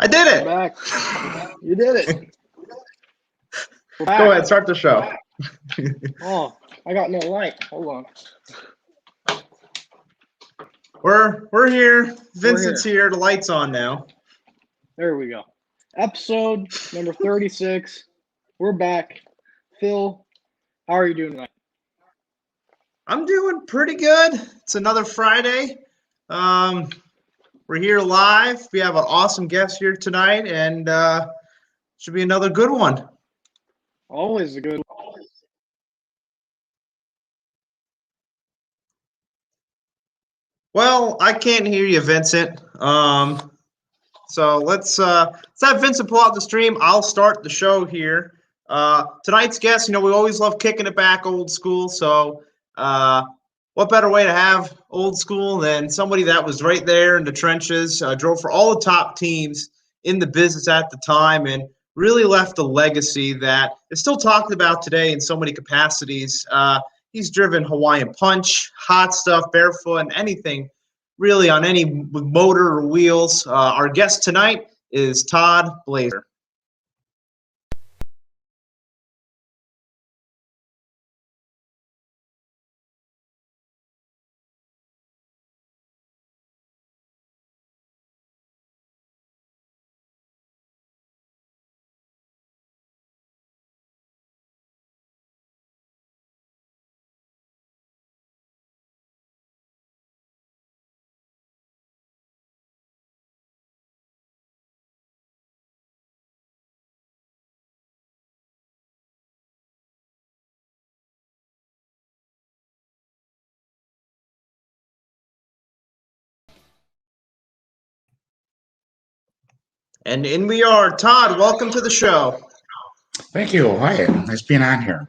I did it. We're back. You did it. We're back. Go ahead, start the show. Oh, I got no light. Hold on. We're here. Vincent's here. The light's on now. There we go. Episode number 36. We're back. Phil, how are you doing tonight? I'm doing pretty good. It's another Friday. We're here live. We have an awesome guest here tonight, and should be another good one. Always a good one. Well, I can't hear you, Vincent. So let's have Vincent pull out the stream. I'll start the show here. Tonight's guest, we always love kicking it back old school. So what better way to have old school than somebody that was right there in the trenches, drove for all the top teams in the business at the time, and really left a legacy that is still talked about today in so many capacities. He's driven Hawaiian Punch, hot stuff, barefoot, and anything really on any motor or wheels. Our guest tonight is Todd Blaeser. And in we are. Todd, welcome to the show. Thank you. Hi, nice being on here.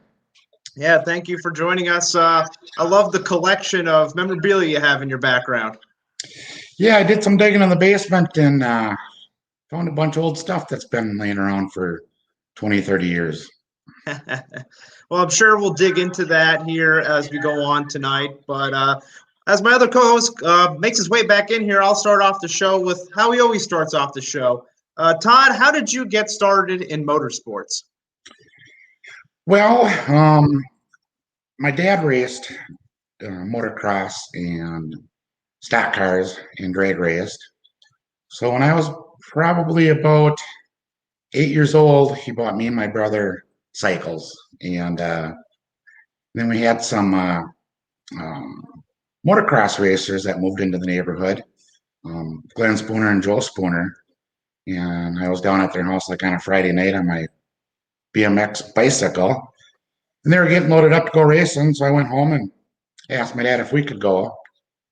Yeah, thank you for joining us. I love the collection of memorabilia you have in your background. Yeah, I did some digging in the basement and found a bunch of old stuff that's been laying around for 20, 30 years. Well, I'm sure we'll dig into that here as we go on tonight. But as my other co-host makes his way back in here, I'll start off the show with how he always starts off the show. Todd, how did you get started in motorsports? Well, my dad raced motocross and stock cars and drag raced. So when I was probably about 8 years old, he bought me and my brother cycles. And then we had some motocross racers that moved into the neighborhood, Glenn Spooner and Joe Spooner. And I was down at their house like on a Friday night on my BMX bicycle. And they were getting loaded up to go racing. So I went home and asked my dad if we could go.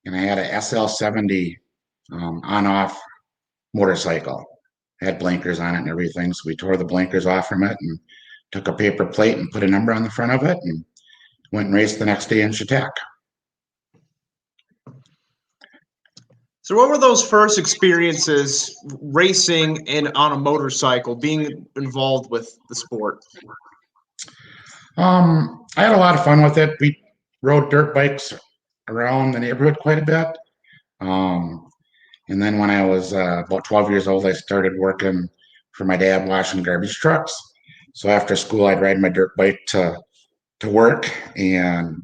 And I had a SL70 on-off motorcycle. It had blinkers on it and everything. So we tore the blinkers off from it and took a paper plate and put a number on the front of it and went and raced the next day in Chautauqua. So what were those first experiences racing on a motorcycle, being involved with the sport? I had a lot of fun with it. We rode dirt bikes around the neighborhood quite a bit. And then when I was about 12 years old, I started working for my dad washing garbage trucks. So after school, I'd ride my dirt bike to work and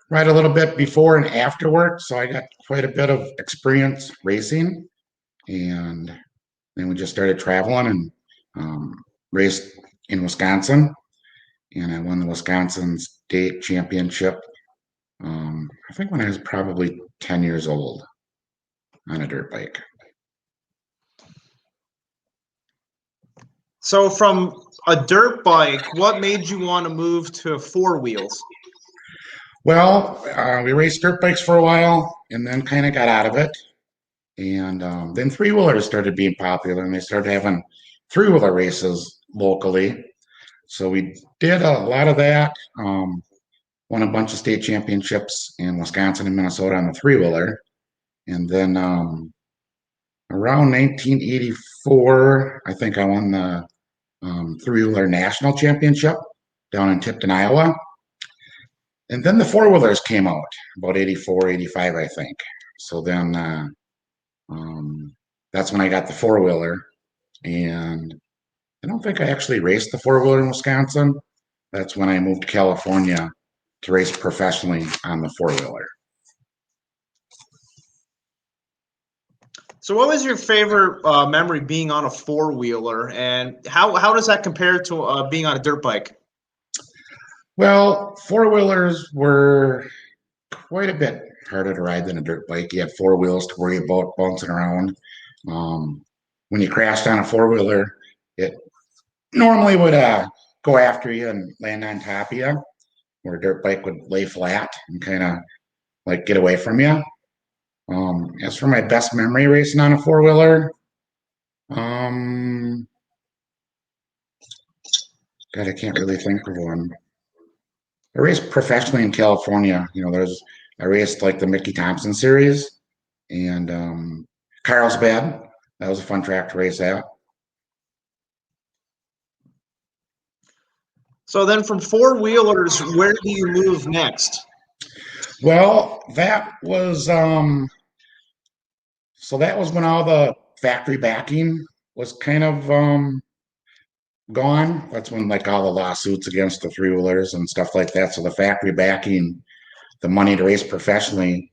ride a little bit before and after work. So I got quite a bit of experience racing. And then we just started traveling and raced in Wisconsin. And I won the Wisconsin State Championship, I think when I was probably 10 years old on a dirt bike. So from a dirt bike, what made you want to move to four wheels? Well, we raced dirt bikes for a while and then kind of got out of it. And then three-wheelers started being popular and they started having three-wheeler races locally. So we did a lot of that, won a bunch of state championships in Wisconsin and Minnesota on the three-wheeler. And then around 1984, I think I won the three-wheeler national championship down in Tipton, Iowa. And then the four-wheelers came out about 84, 85, I think. So then that's when I got the four-wheeler. And I don't think I actually raced the four-wheeler in Wisconsin. That's when I moved to California to race professionally on the four-wheeler. So what was your favorite memory being on a four-wheeler, and how does that compare to being on a dirt bike? Well, four-wheelers were quite a bit harder to ride than a dirt bike. You had four wheels to worry about bouncing around. When you crashed on a four-wheeler, it normally would go after you and land on top of you, where a dirt bike would lay flat and kind of like get away from you. As for my best memory racing on a four-wheeler, God, I can't really think of one. I raced professionally in California. I raced like the Mickey Thompson series and Carlsbad. That was a fun track to race at. So then from four-wheelers, where do you move next? Well, that was when all the factory backing was kind of gone. That's when like all the lawsuits against the three-wheelers and stuff like that. So the factory backing, the money to race professionally,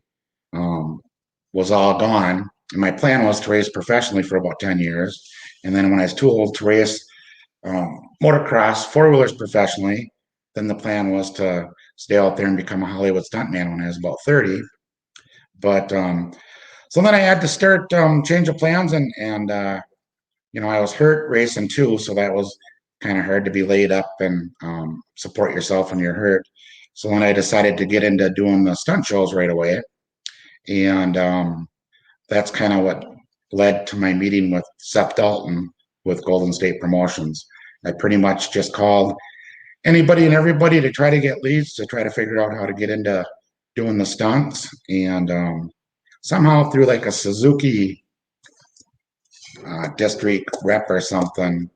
was all gone. And my plan was to race professionally for about 10 years. And then when I was too old to race motocross four-wheelers professionally, then the plan was to stay out there and become a Hollywood stuntman when I was about 30. But so then I had to start change of plans, and I was hurt racing too, so that was kind of hard to be laid up and support yourself when you're hurt. So then I decided to get into doing the stunt shows right away, and that's kind of what led to my meeting with Seth Dalton with Golden State Promotions. I pretty much just called anybody and everybody to try to get leads to try to figure out how to get into doing the stunts, and somehow through like a Suzuki district rep or something,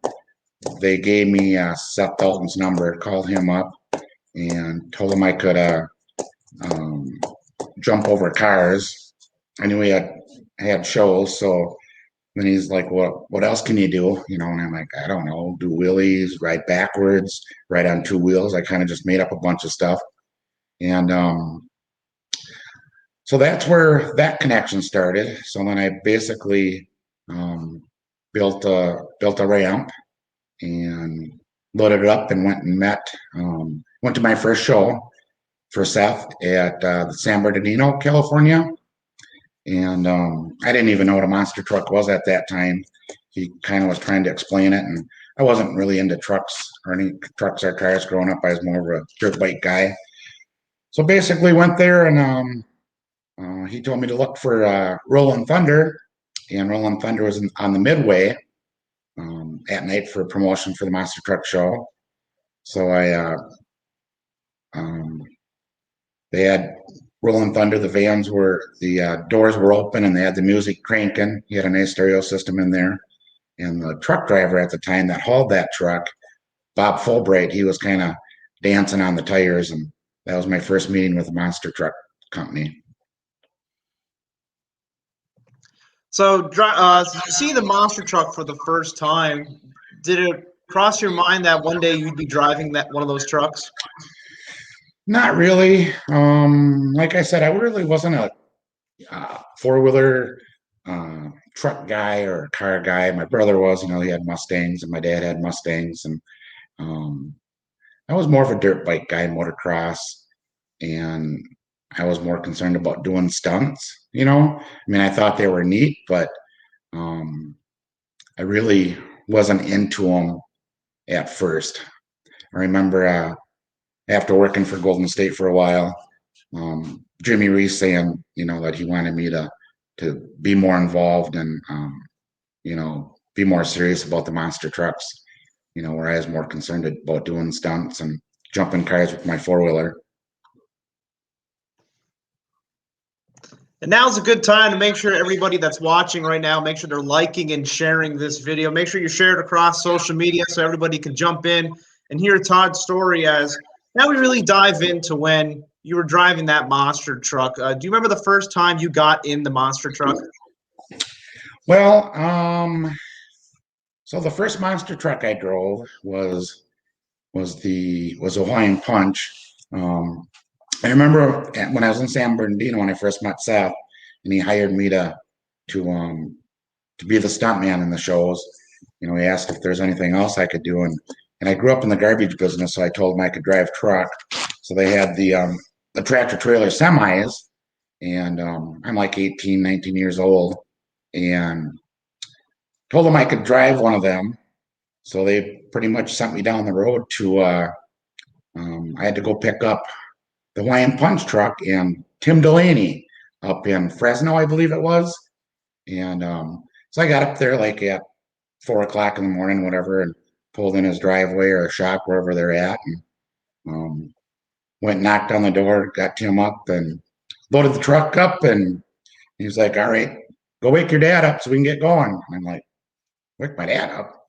they gave me Seth Dalton's number, called him up, and told him I could um, jump over cars. I knew he had shows, so then he's like, what else can you do? And I'm like, I don't know, do wheelies, ride backwards, ride on two wheels. I kind of just made up a bunch of stuff. And so that's where that connection started. So then I basically built a ramp and loaded it up and went to my first show for Seth at San Bernardino, California. And I didn't even know what a monster truck was at that time. He kind of was trying to explain it, and I wasn't really into trucks or any trucks or cars growing up. I was more of a dirt bike guy. So basically went there, and he told me to look for Rolling Thunder, and Rolling Thunder was on the Midway at night for a promotion for the monster truck show. So they had Rolling Thunder. The doors were open and they had the music cranking. He had a nice stereo system in there. And the truck driver at the time that hauled that truck, Bob Fulbright, he was kind of dancing on the tires. And that was my first meeting with the monster truck company. So you see the monster truck for the first time. Did it cross your mind that one day you'd be driving one of those trucks? Not really. Like I said, I really wasn't a four-wheeler truck guy or car guy. My brother was, he had Mustangs, and my dad had Mustangs, and I was more of a dirt bike guy, motocross, and I was more concerned about doing stunts. I thought they were neat, but I really wasn't into them at first. I remember after working for Golden State for a while, Jimmy Reese saying, that he wanted me to be more involved and, be more serious about the monster trucks, where I was more concerned about doing stunts and jumping cars with my four-wheeler. And now's a good time to make sure everybody that's watching right now, make sure they're liking and sharing this video. Make sure you share it across social media so everybody can jump in and hear Todd's story as now we really dive into when you were driving that monster truck. Do you remember the first time you got in the monster truck? Well, so the first monster truck I drove was a Hawaiian Punch. I remember when I was in San Bernardino when I first met Seth, and he hired me to be the stuntman in the shows. You know, he asked if there's anything else I could do, and I grew up in the garbage business, so I told him I could drive truck. So they had the tractor trailer semis, and I'm like 18, 19 years old, and told them I could drive one of them. So they pretty much sent me down the road to. I had to go pick up the Hawaiian Punch truck and Tim Delaney up in Fresno, I believe it was. And so I got up there like at 4 o'clock in the morning, whatever, and pulled in his driveway or a shop wherever they're at, and went and knocked on the door, got Tim up, and loaded the truck up, and he was like, "All right, go wake your dad up so we can get going." And I'm like, "Wake my dad up?"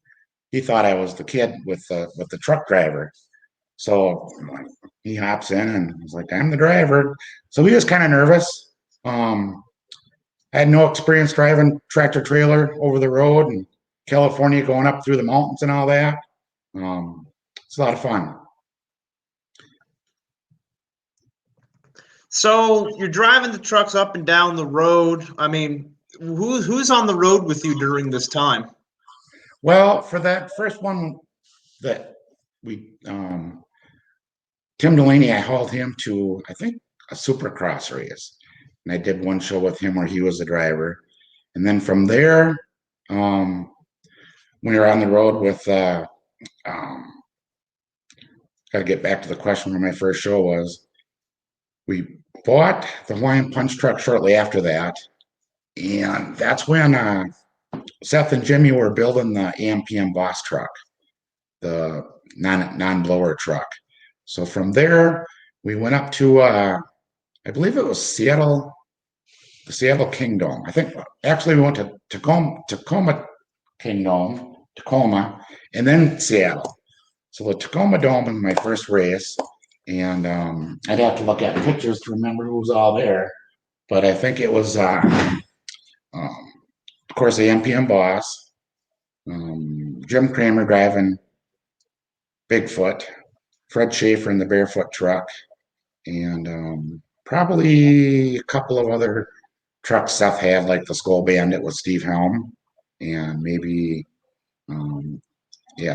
He thought I was the kid with the truck driver. So he hops in and he's like, "I'm the driver." So he was kind of nervous. I had no experience driving tractor trailer over the road and California going up through the mountains and all that. It's a lot of fun. So you're driving the trucks up and down the road. I mean, who's on the road with you during this time? Well, for that first one that we Tim Delaney, I hauled him to, I think, a supercross race. And I did one show with him where he was the driver. And then from there, we were on the road with, got to get back to the question where my first show was. We bought the Hawaiian Punch truck shortly after that. And that's when Seth and Jimmy were building the AMPM Boss truck, the non-blower truck. So from there, we went up to, I believe it was Seattle, the Seattle Kingdom. I think actually we went to Tacoma Kingdom, Tacoma, and then Seattle. So the Tacoma Dome was my first race, and I'd have to look at pictures to remember who was all there. But I think it was, of course, the MPM Boss, Jim Kramer driving Bigfoot, Fred Schaefer in the Barefoot truck, and probably a couple of other trucks Seth had, like the Skull Bandit with Steve Helm, and maybe,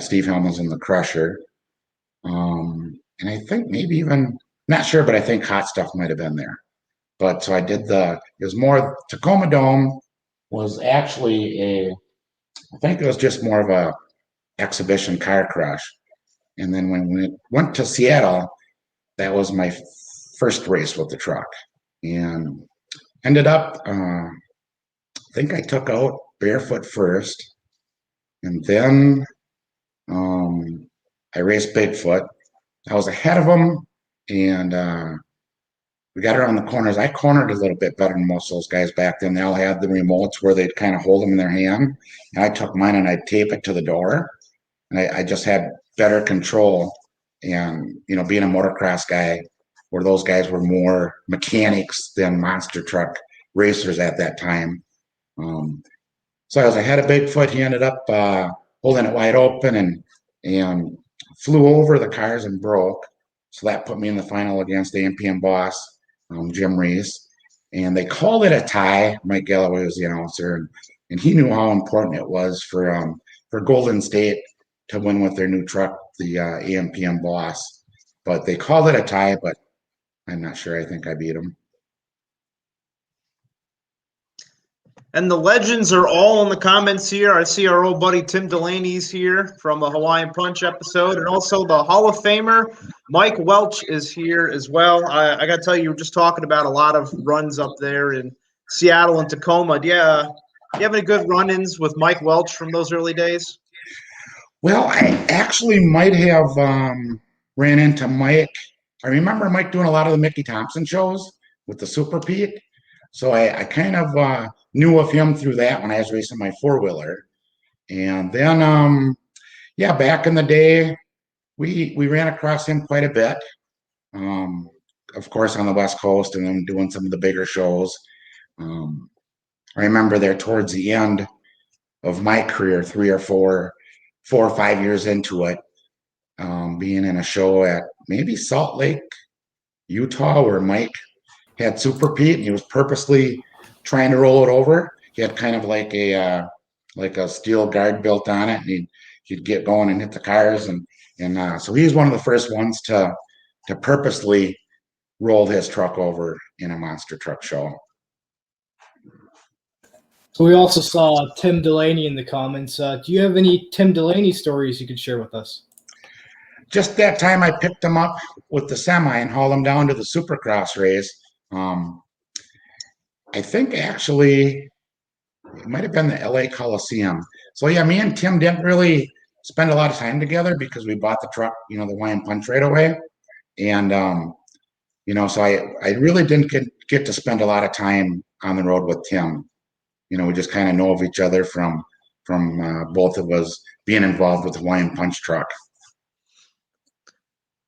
Steve Helm was in the Crusher. And I think maybe even, not sure, but I think Hot Stuff might have been there. But so I did it was more, Tacoma Dome was actually I think it was just more of a exhibition car crush. And then when we went to Seattle, that was my first race with the truck. And ended up, I think I took out Barefoot first. And then I raced Bigfoot. I was ahead of him, and we got around the corners. I cornered a little bit better than most of those guys back then. They all had the remotes where they'd kind of hold them in their hand. And I took mine and I'd tape it to the door. And I just had better control. And, being a motocross guy, where those guys were more mechanics than monster truck racers at that time. So I was ahead of Bigfoot. He ended up holding it wide open and flew over the cars and broke. So that put me in the final against the MPM Boss, Jim Reese. And they called it a tie. Mike Galloway was the announcer, and he knew how important it was for Golden State to win with their new truck, the AMPM Boss. But they called it a tie, but I'm not sure. I think I beat him. And the legends are all in the comments here. I see our old buddy Tim Delaney's here from a Hawaiian Punch episode. And also the Hall of Famer, Mike Welch, is here as well. I got to tell you, you were just talking about a lot of runs up there in Seattle and Tacoma. Do you have any good run-ins with Mike Welch from those early days? Well, I actually might have ran into Mike. I remember Mike doing a lot of the Mickey Thompson shows with the Super Pete. So I kind of knew of him through that when I was racing my four-wheeler. And then, back in the day, we ran across him quite a bit. Of course, on the West Coast, and then doing some of the bigger shows. I remember there towards the end of my career, 4 or 5 years into it, being in a show at maybe Salt Lake, Utah, where Mike had Super Pete, and he was purposely trying to roll it over. He had kind of like a steel guard built on it, and he'd get going and hit the cars, and so he was one of the first ones to purposely roll his truck over in a monster truck show. So we also saw Tim Delaney in the comments. Do you have any Tim Delaney stories you could share with us? Just that time I picked him up with the semi and hauled him down to the Supercross race. I think actually it might have been the LA Coliseum. So yeah, me and Tim didn't really spend a lot of time together because we bought the truck, the Hawaiian Punch right away. And so I really didn't get to spend a lot of time on the road with Tim. We just kind of know of each other from both of us being involved with the Hawaiian Punch truck.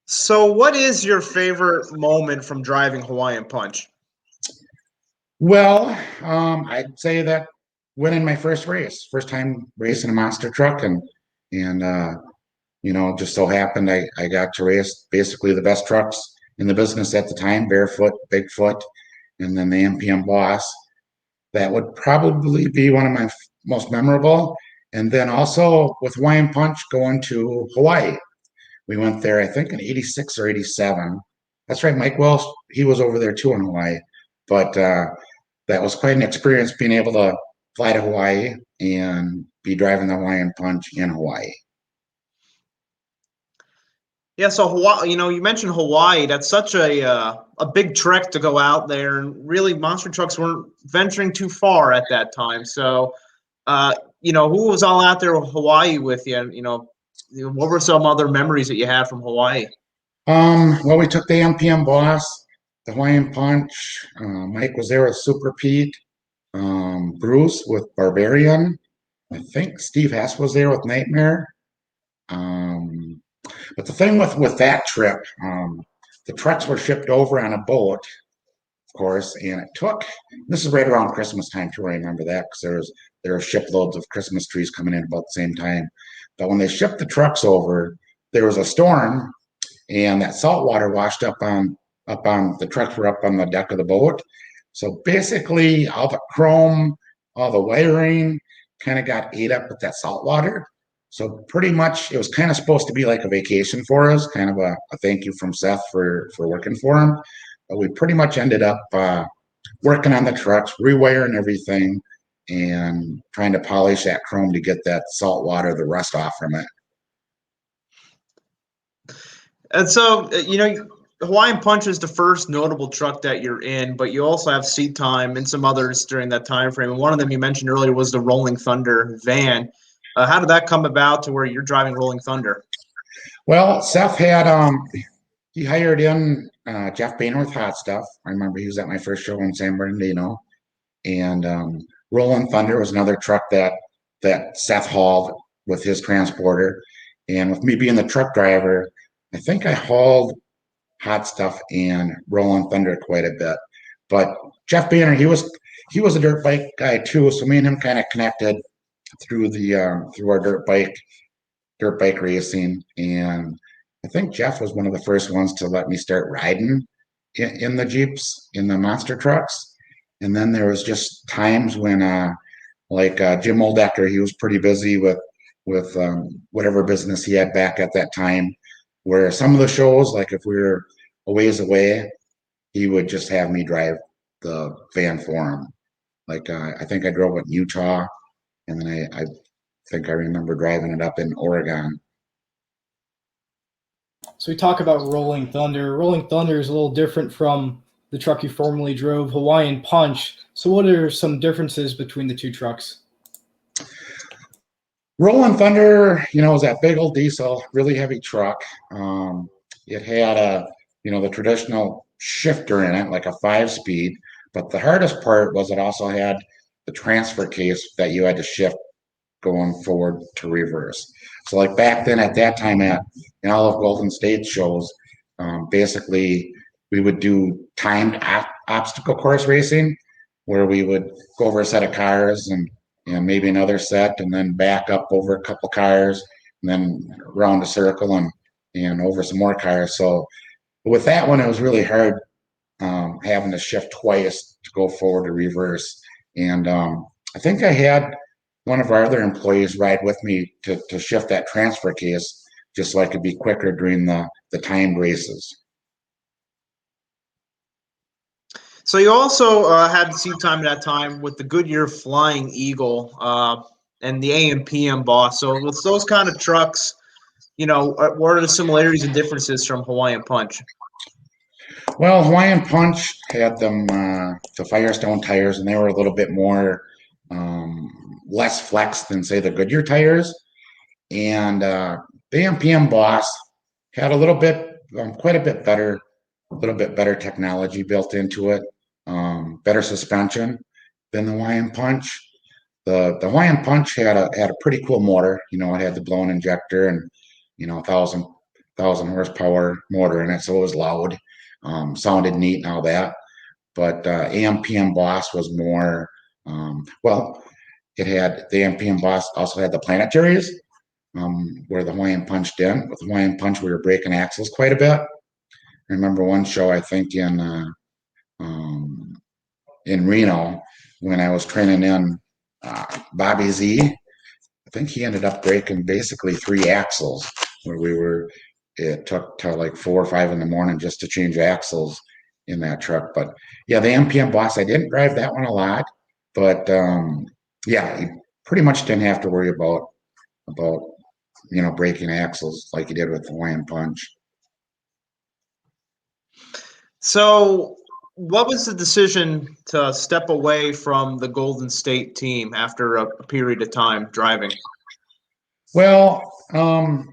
So what is your favorite moment from driving Hawaiian Punch? Well, I'd say that winning my first time racing a monster truck, and just so happened I got to race basically the best trucks in the business at the time, Barefoot, Bigfoot, and then the MPM Boss. That would probably be one of my most memorable. And then also with Hawaiian Punch going to Hawaii. We went there, I think, in 86 or 87. That's right, Mike Welsh, he was over there too in Hawaii. But that was quite an experience being able to fly to Hawaii and be driving the Hawaiian Punch in Hawaii. Yeah, so Hawaii, you mentioned Hawaii. That's such a big trek to go out there, and really, monster trucks weren't venturing too far at that time. So, who was all out there with Hawaii with you? And, what were some other memories that you had from Hawaii? Well, we took the MPM Boss, the Hawaiian Punch. Mike was there with Super Pete. Bruce with Barbarian. I think Steve Hess was there with Nightmare. But the thing with that trip, the trucks were shipped over on a boat, of course, and this is right around Christmas time too. I remember that because there were shiploads of Christmas trees coming in about the same time. But when they shipped the trucks over, there was a storm, and that salt water washed up on the trucks were up on the deck of the boat. So basically, all the chrome, all the wiring kind of got ate up with that salt water. So pretty much it was kind of supposed to be like a vacation for us, kind of a thank you from Seth for working for him. But we pretty much ended up working on the trucks, rewiring everything, and trying to polish that chrome to get that salt water, the rust off from it. And so, Hawaiian Punch is the first notable truck that you're in, but you also have Seat Time and some others during that time frame. And one of them you mentioned earlier was the Rolling Thunder van. How did that come about to where you're driving Rolling Thunder? Well, Seth had he hired in Jeff Boehner with Hot Stuff. I remember he was at my first show in San Bernardino, and Rolling Thunder was another truck that Seth hauled with his transporter. And with me being the truck driver, I think I hauled Hot Stuff and Rolling Thunder quite a bit. But Jeff Boehner, he was a dirt bike guy too, so me and him kind of connected through our dirt bike racing. And I think Jeff was one of the first ones to let me start riding in the Jeeps, in the monster trucks. And then there was just times when Jim Oldecker, he was pretty busy with whatever business he had back at that time, where some of the shows, like if we were a ways away, he would just have me drive the van for him. I think I drove it in Utah, and then I think I remember driving it up in Oregon. So we talk about Rolling Thunder. Rolling Thunder is a little different from the truck you formerly drove, Hawaiian Punch. So what are some differences between the two trucks? Rolling Thunder, was that big old diesel, really heavy truck. It had the traditional shifter in it, like a 5-speed. But the hardest part was it also had the transfer case that you had to shift going forward to reverse. So like back then at that time in all of Golden State shows, basically we would do timed obstacle course racing. where we would go over a set of cars and maybe another set, and then back up over a couple cars, and then around a circle and over some more cars. So with that one, it was really hard having to shift twice to go forward or reverse. And I think I had one of our other employees ride with me to shift that transfer case just so I could be quicker during the timed races. So you also had the seat time at that time with the Goodyear Flying Eagle and the AM/PM Boss. So with those kind of trucks, what are the similarities and differences from Hawaiian Punch? Well, Hawaiian Punch had them the Firestone tires, and they were a little bit more less flex than say the Goodyear tires. And the AM/PM Boss had a little bit, quite a bit better, technology built into it, better suspension than the Hawaiian Punch. The Hawaiian Punch had a pretty cool motor. It had the blown injector and 1,000 horsepower motor in it, so it was loud, sounded neat and all that. But AM/PM Boss was more well. It had the AM/PM Boss also had the planetaries, where the Hawaiian Punch didn't. With the Hawaiian Punch, we were breaking axles quite a bit. I remember one show, I think in Reno, when I was training in Bobby Z. I think he ended up breaking basically 3 axles, where it took till like 4 or 5 in the morning just to change axles in that truck. But yeah, the AM/PM Boss, I didn't drive that one a lot, but yeah, you pretty much didn't have to worry about breaking axles like you did with the Hawaiian Punch. So what was the decision to step away from the Golden State team after a period of time driving? Well, I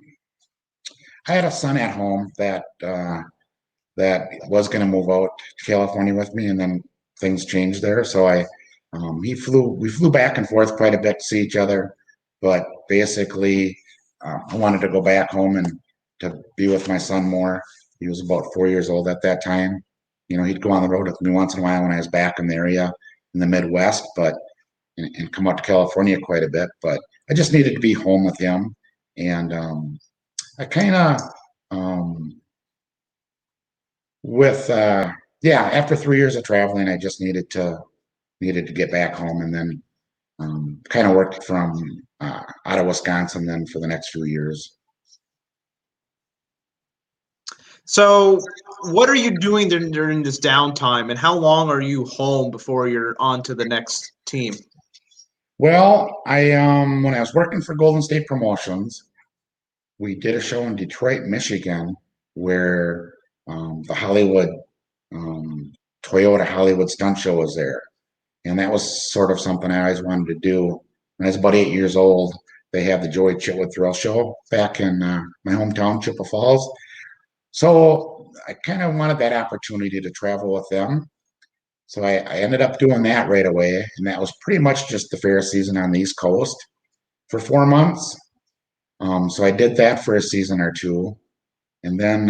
had a son at home that was going to move out to California with me, and then things changed there. So we flew back and forth quite a bit to see each other, but basically, I wanted to go back home and to be with my son more. He was about 4 years old at that time. He'd go on the road with me once in a while when I was back in the area in the Midwest, and come out to California quite a bit. But I just needed to be home with him, and I kind of after 3 years of traveling, I just needed to get back home, and then kind of worked from out of Wisconsin then for the next few years. So what are you doing during this downtime, and how long are you home before you're on to the next team? Well, when I was working for Golden State Promotions, we did a show in Detroit, Michigan, where the Hollywood Toyota Hollywood Stunt Show was there. And that was sort of something I always wanted to do. When I was about 8 years old, they had the Joey Chitwood Thrill Show back in my hometown, Chippewa Falls. So I kind of wanted that opportunity to travel with them. So I ended up doing that right away. And that was pretty much just the fair season on the East Coast for 4 months. So I did that for a season or two. And then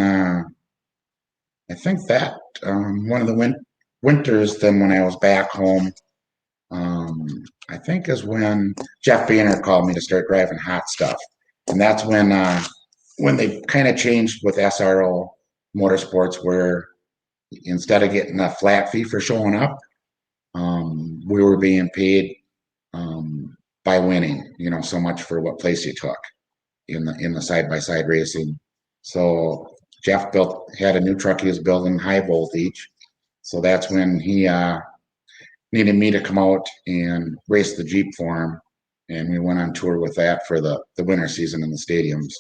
I think that one of the winters, then when I was back home, I think is when Jeff Boehner called me to start driving hot stuff. And that's when they kind of changed with SRO Motorsports, where instead of getting a flat fee for showing up, we were being paid by winning, so much for what place you took in the side-by-side racing. So Jeff had a new truck he was building, high voltage. So that's when he needed me to come out and race the Jeep for him. And we went on tour with that for the winter season in the stadiums.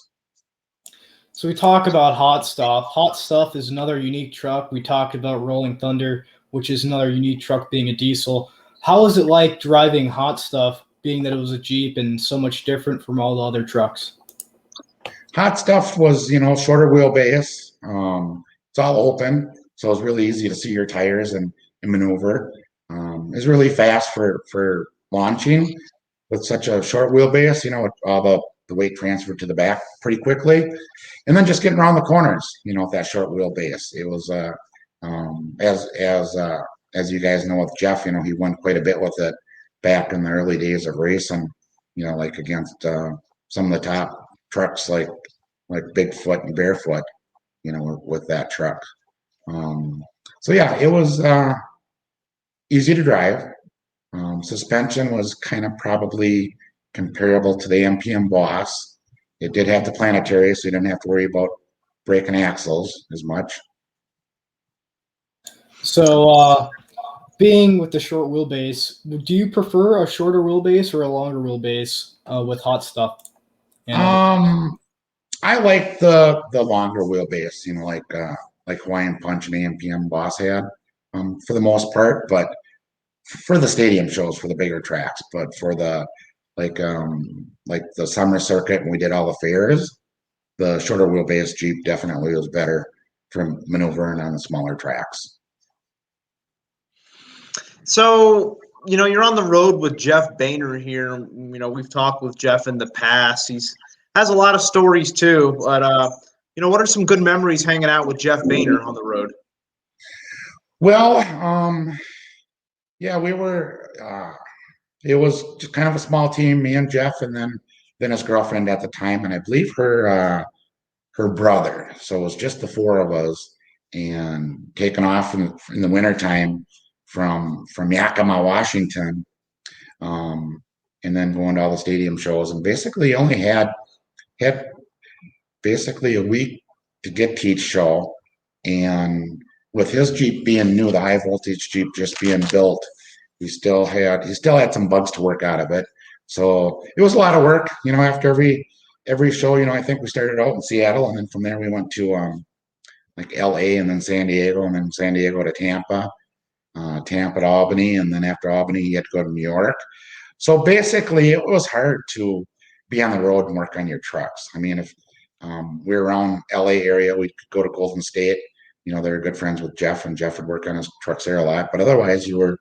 So we talk about Hot Stuff. Hot Stuff is another unique truck. We talked about Rolling Thunder, which is another unique truck being a diesel. How was it like driving Hot Stuff, being that it was a Jeep and so much different from all the other trucks? Hot Stuff was, shorter wheelbase. It's all open, so it's really easy to see your tires and maneuver. It's really fast for launching with such a short wheelbase, with all the weight transferred to the back pretty quickly. And then just getting around the corners, with that short wheelbase. It was as as you guys know with Jeff, he won quite a bit with it back in the early days of racing, like against some of the top trucks like Bigfoot and Barefoot, with that truck. So yeah, it was easy to drive. Suspension was kind of probably comparable to the MPM Boss. It did have the planetary, so you didn't have to worry about breaking axles as much. So, being with the short wheelbase, do you prefer a shorter wheelbase or a longer wheelbase with hot stuff? I like the longer wheelbase, like Hawaiian Punch and AMPM Boss had, for the most part. But for the stadium shows, for the bigger tracks, but for the like the summer circuit when we did all the fairs, the shorter wheelbase Jeep definitely was better for maneuvering on the smaller tracks. So, you're on the road with Jeff Boehner here. We've talked with Jeff in the past. He's has a lot of stories too, but what are some good memories hanging out with Jeff Boehner on the road? Well, yeah, we were. It was just kind of a small team, me and Jeff, and then his girlfriend at the time, and I believe her brother. So it was just the four of us, and taking off in the wintertime from Yakima, Washington, and then going to all the stadium shows, and basically only had basically a week to get to each show, and with his Jeep being new, the high voltage Jeep just being built, he still had some bugs to work out of it. So it was a lot of work, after every show. I think we started out in Seattle, and then from there we went to like LA, and then San Diego, and then San Diego to Tampa, Tampa to Albany, and then after Albany you had to go to New York. So basically it was hard to be on the road and work on your trucks. I mean, if we were around LA area, we could go to Golden State. They were good friends with Jeff, and Jeff would work on his trucks there a lot. But otherwise, you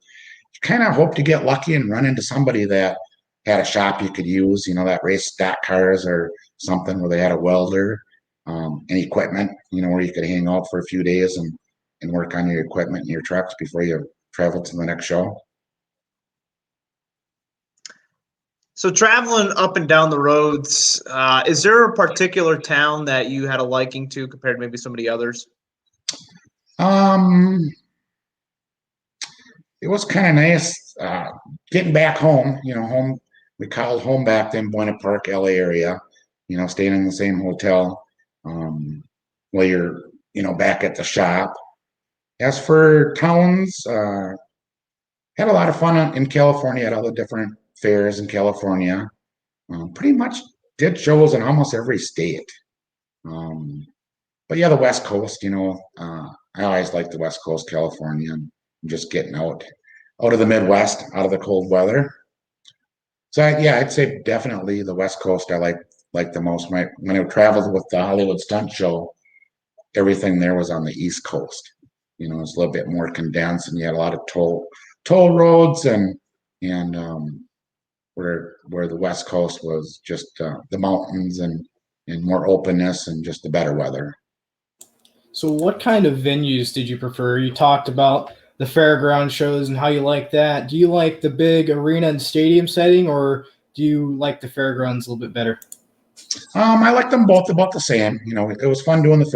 kind of hope to get lucky and run into somebody that had a shop you could use, that raced stock cars or something where they had a welder and equipment, where you could hang out for a few days and work on your equipment and your trucks before you travel to the next show. So traveling up and down the roads, is there a particular town that you had a liking to compared to maybe some of the others? It was kind of nice getting back home. Home, we called home back then, Boehner Park, LA area. Staying in the same hotel while you're back at the shop. As for towns, had a lot of fun in California at all the different fairs in California. Pretty much did shows in almost every state. But yeah, the West Coast, I always liked the West Coast, California, and just getting out of the Midwest, out of the cold weather. So I'd say definitely the West Coast I like the most. When I traveled with the Hollywood Stunt Show, everything there was on the East Coast. It's a little bit more condensed, and you had a lot of toll roads and where the West Coast was just the mountains and more openness and just the better weather. So what kind of venues did you prefer? You talked about the fairground shows and how you like that. Do you like the big arena and stadium setting, or do you like the fairgrounds a little bit better? I like them both about the same. It was fun doing the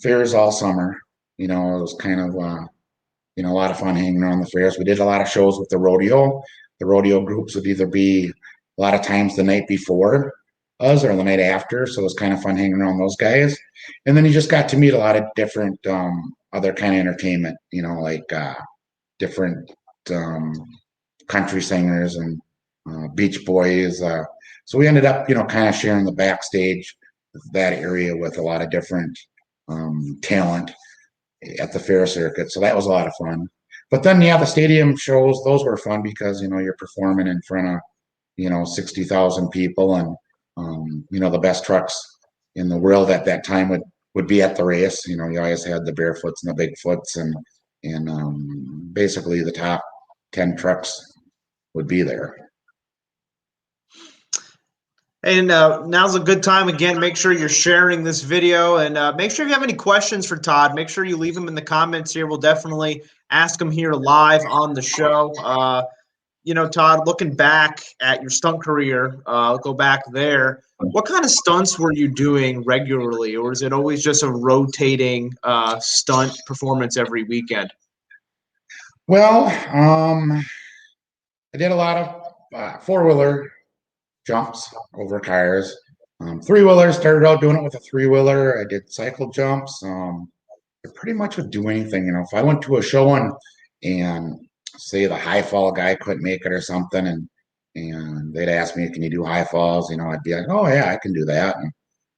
fairs all summer. It was kind of a lot of fun hanging around the fairs. We did a lot of shows with the rodeo. The rodeo groups would either be a lot of times the night before us or the night after. So it was kind of fun hanging around those guys. And then you just got to meet a lot of different other kind of entertainment, like different country singers and Beach Boys. So we ended up, kind of sharing the backstage that area with a lot of different talent at the fair circuit. So that was a lot of fun. But then, yeah, the stadium shows, those were fun because, you're performing in front of, 60,000 people, and, the best trucks in the world at that time would be at the race. You always had the Barefoots and the Bigfoots, and basically the top 10 trucks would be there. And now's a good time again. Make sure you're sharing this video, and make sure if you have any questions for Todd, make sure you leave them in the comments here. We'll definitely ask them here live on the show. Todd, looking back at your stunt career, go back there. What kind of stunts were you doing regularly, or is it always just a rotating stunt performance every weekend? Well, I did a lot of four-wheeler jumps over cars. Three-wheeler, started out doing it with a three-wheeler. I did cycle jumps. I pretty much would do anything. If I went to a show and say the high fall guy couldn't make it or something, and they'd ask me, "Can you do high falls?" I'd be like, "Oh yeah, I can do that."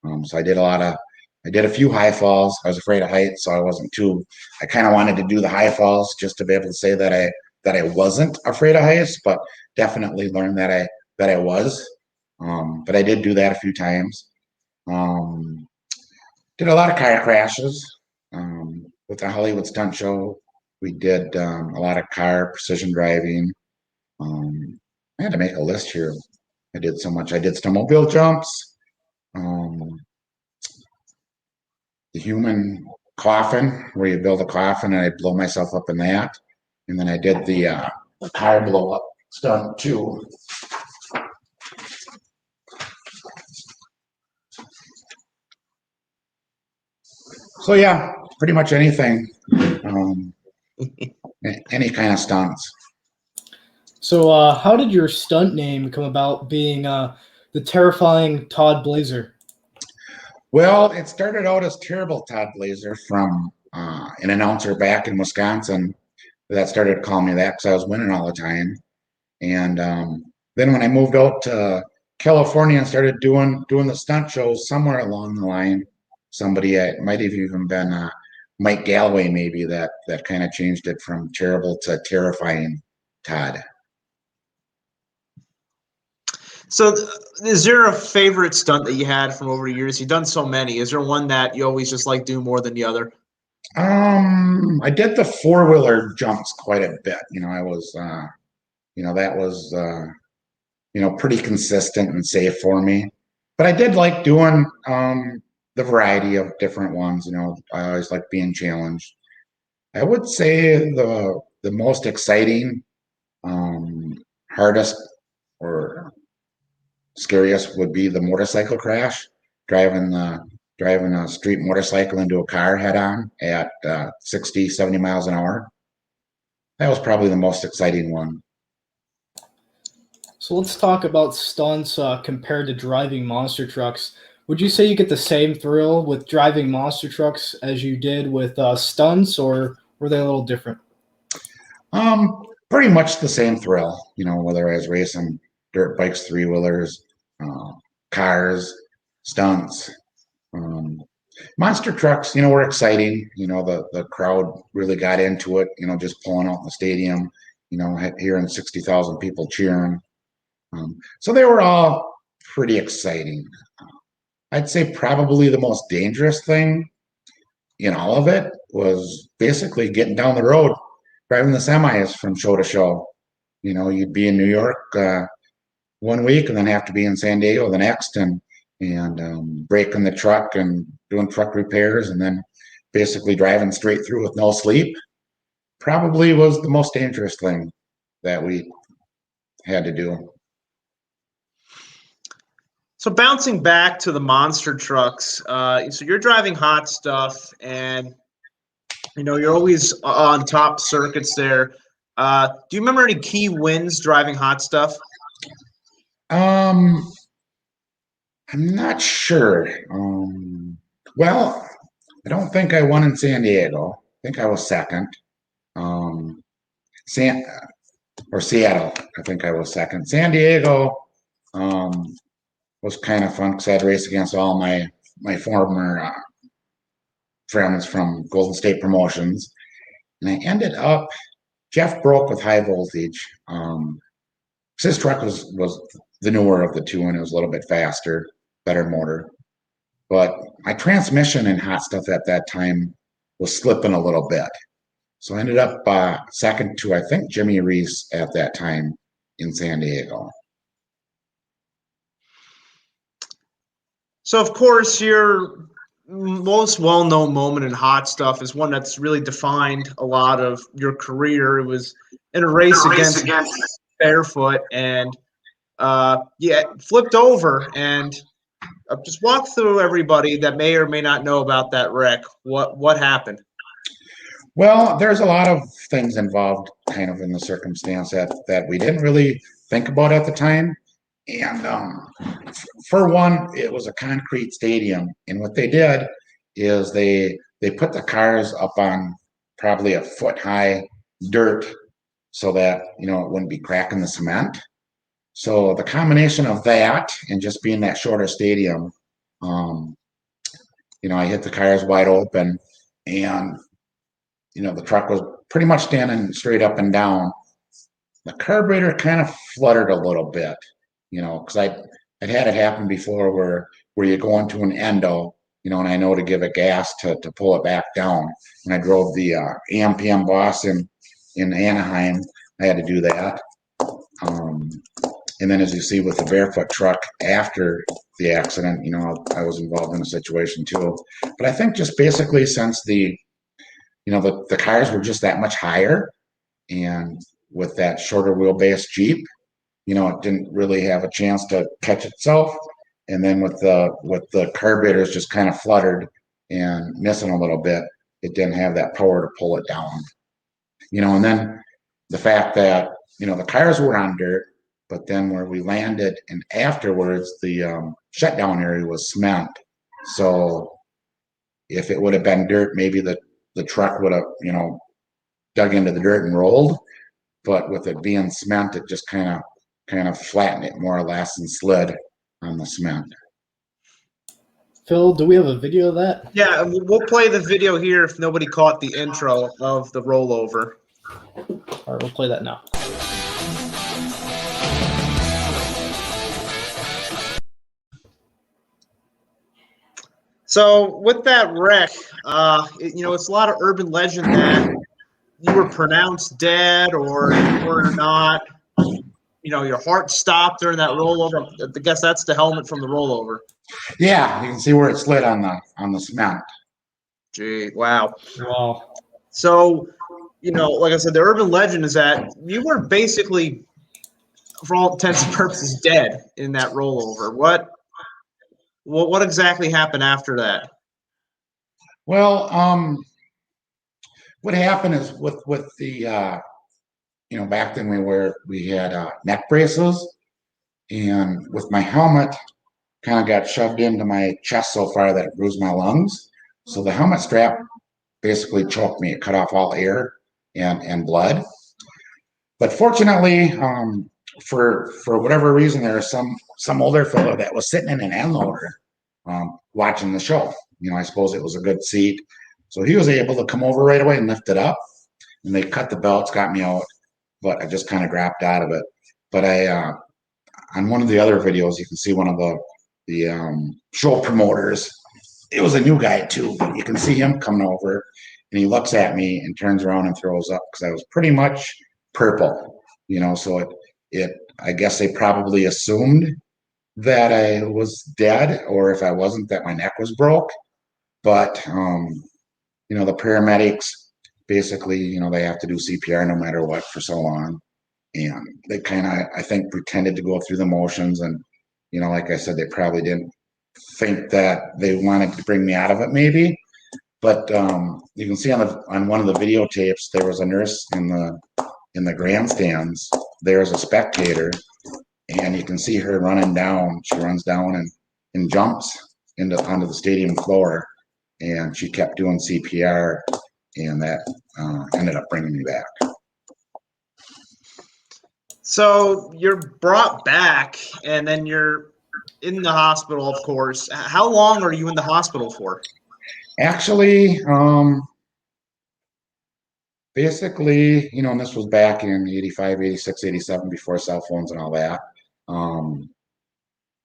And so I did a few high falls. I was afraid of heights, so I wasn't too. I kind of wanted to do the high falls just to be able to say that I wasn't afraid of heights, but definitely learned that I was. But I did do that a few times. Um, did a lot of car crashes with the Hollywood Stunt Show. We did a lot of car precision driving. I had to make a list here. I did so much. I did snowmobile jumps, um, the human coffin, where you build a coffin, and I blow myself up in that. And then I did the car blow up stunt too. So yeah, pretty much anything, any kind of stunts. So, how did your stunt name come about being the terrifying Todd Blaeser? Well, it started out as Terrible Todd Blaeser from an announcer back in Wisconsin that started calling me that because I was winning all the time. And then when I moved out to California and started doing the stunt shows, somewhere along the line, somebody might have even been Mike Galloway, maybe that kind of changed it from terrible to terrifying Todd. So, is there a favorite stunt that you had from over the years? You've done so many. Is there one that you always just like do more than the other? I did the four-wheeler jumps quite a bit. I was, that was, pretty consistent and safe for me. But I did like doing the variety of different ones. I always like being challenged. I would say the most exciting, hardest, or scariest would be the motorcycle crash, driving a street motorcycle into a car head on at 60, 70 miles an hour. That was probably the most exciting one. So let's talk about stunts compared to driving monster trucks. Would you say you get the same thrill with driving monster trucks as you did with stunts, or were they a little different? Pretty much the same thrill, whether I was racing dirt bikes, three-wheelers, cars, stunts. Monster trucks, were exciting. The crowd really got into it, just pulling out in the stadium, hearing 60,000 people cheering. So they were all pretty exciting. I'd say probably the most dangerous thing in all of it was basically getting down the road, driving the semis from show to show. You'd be in New York one week and then have to be in San Diego the next, and breaking the truck and doing truck repairs, and then basically driving straight through with no sleep. Probably was the most dangerous thing that we had to do. So bouncing back to the monster trucks, so you're driving hot stuff, and you're always on top circuits there. Do you remember any key wins driving hot stuff? I'm not sure. Well, I don't think I won in San Diego. I think I was second. Um, Seattle. I think I was second. San Diego was kind of fun because I had to race against all my former friends from Golden State Promotions, and I ended up. Jeff broke with high voltage. His truck was the newer of the two, and it was a little bit faster, better motor. But my transmission in hot stuff at that time was slipping a little bit. So I ended up second to, I think, Jimmy Reese at that time in San Diego. So, of course, your most well-known moment in hot stuff is one that's really defined a lot of your career. It was in a race against Barefoot, and flipped over. And just walk through everybody that may or may not know about that wreck. What happened? Well, there's a lot of things involved kind of in the circumstance that we didn't really think about at the time. And for one, it was a concrete stadium. And what they did is they put the cars up on probably a foot high dirt so that, it wouldn't be cracking the cement. So the combination of that and just being that shorter stadium, um, I hit the cars wide open, and the truck was pretty much standing straight up and down. The carburetor kind of fluttered a little bit, because I'd had it happen before where you go into an endo, and I know to give it gas to pull it back down. When I drove the AMPM Boss in Anaheim, I had to do that. And then as you see with the Barefoot truck after the accident, I was involved in a situation too. But I think just basically since the cars were just that much higher, and with that shorter wheelbase Jeep, it didn't really have a chance to catch itself. And then with the carburetors just kind of fluttered and missing a little bit, it didn't have that power to pull it down. And then the fact that, the cars were on dirt, but then where we landed and afterwards the shutdown area was cement. So if it would have been dirt, maybe the truck would have, dug into the dirt and rolled. But with it being cement, it just kind of flattened it more or less and slid on the cement. Phil, do we have a video of that? Yeah, we'll play the video here if nobody caught the intro of the rollover. All right, we'll play that now. So with that wreck, it's a lot of urban legend that you were pronounced dead or you were not. Your heart stopped during that rollover. I guess that's the helmet from the rollover. Yeah, you can see where it slid on the cement. Gee, wow. Wow. So, like I said, the urban legend is that you were basically, for all intents and purposes, dead in that rollover. What exactly happened after that? Well, what happened is with the back then we had neck braces, and with my helmet kind of got shoved into my chest so far that it bruised my lungs. So the helmet strap basically choked me. It cut off all air and blood. But fortunately, for whatever reason, there was some older fellow that was sitting in an end loader watching the show. I suppose it was a good seat. So he was able to come over right away and lift it up. And they cut the belts, got me out, but I just kind of grabbed out of it. But on one of the other videos, you can see one of the show promoters. It was a new guy too, but you can see him coming over, and he looks at me and turns around and throws up because I was pretty much purple, So I guess they probably assumed that I was dead, or if I wasn't, that my neck was broke. But the paramedics basically, they have to do CPR no matter what for so long, and they kind of, I think, pretended to go through the motions, and like I said, they probably didn't think that they wanted to bring me out of it, maybe. But you can see on one of the videotapes, there was a nurse in the grandstands. There's a spectator, and you can see her running down. She runs down and jumps onto the stadium floor, and she kept doing CPR, and that ended up bringing me back. So you're brought back, and then you're in the hospital, of course. How long are you in the hospital for? Actually, basically, and this was back in 85, 86, 87, before cell phones and all that. I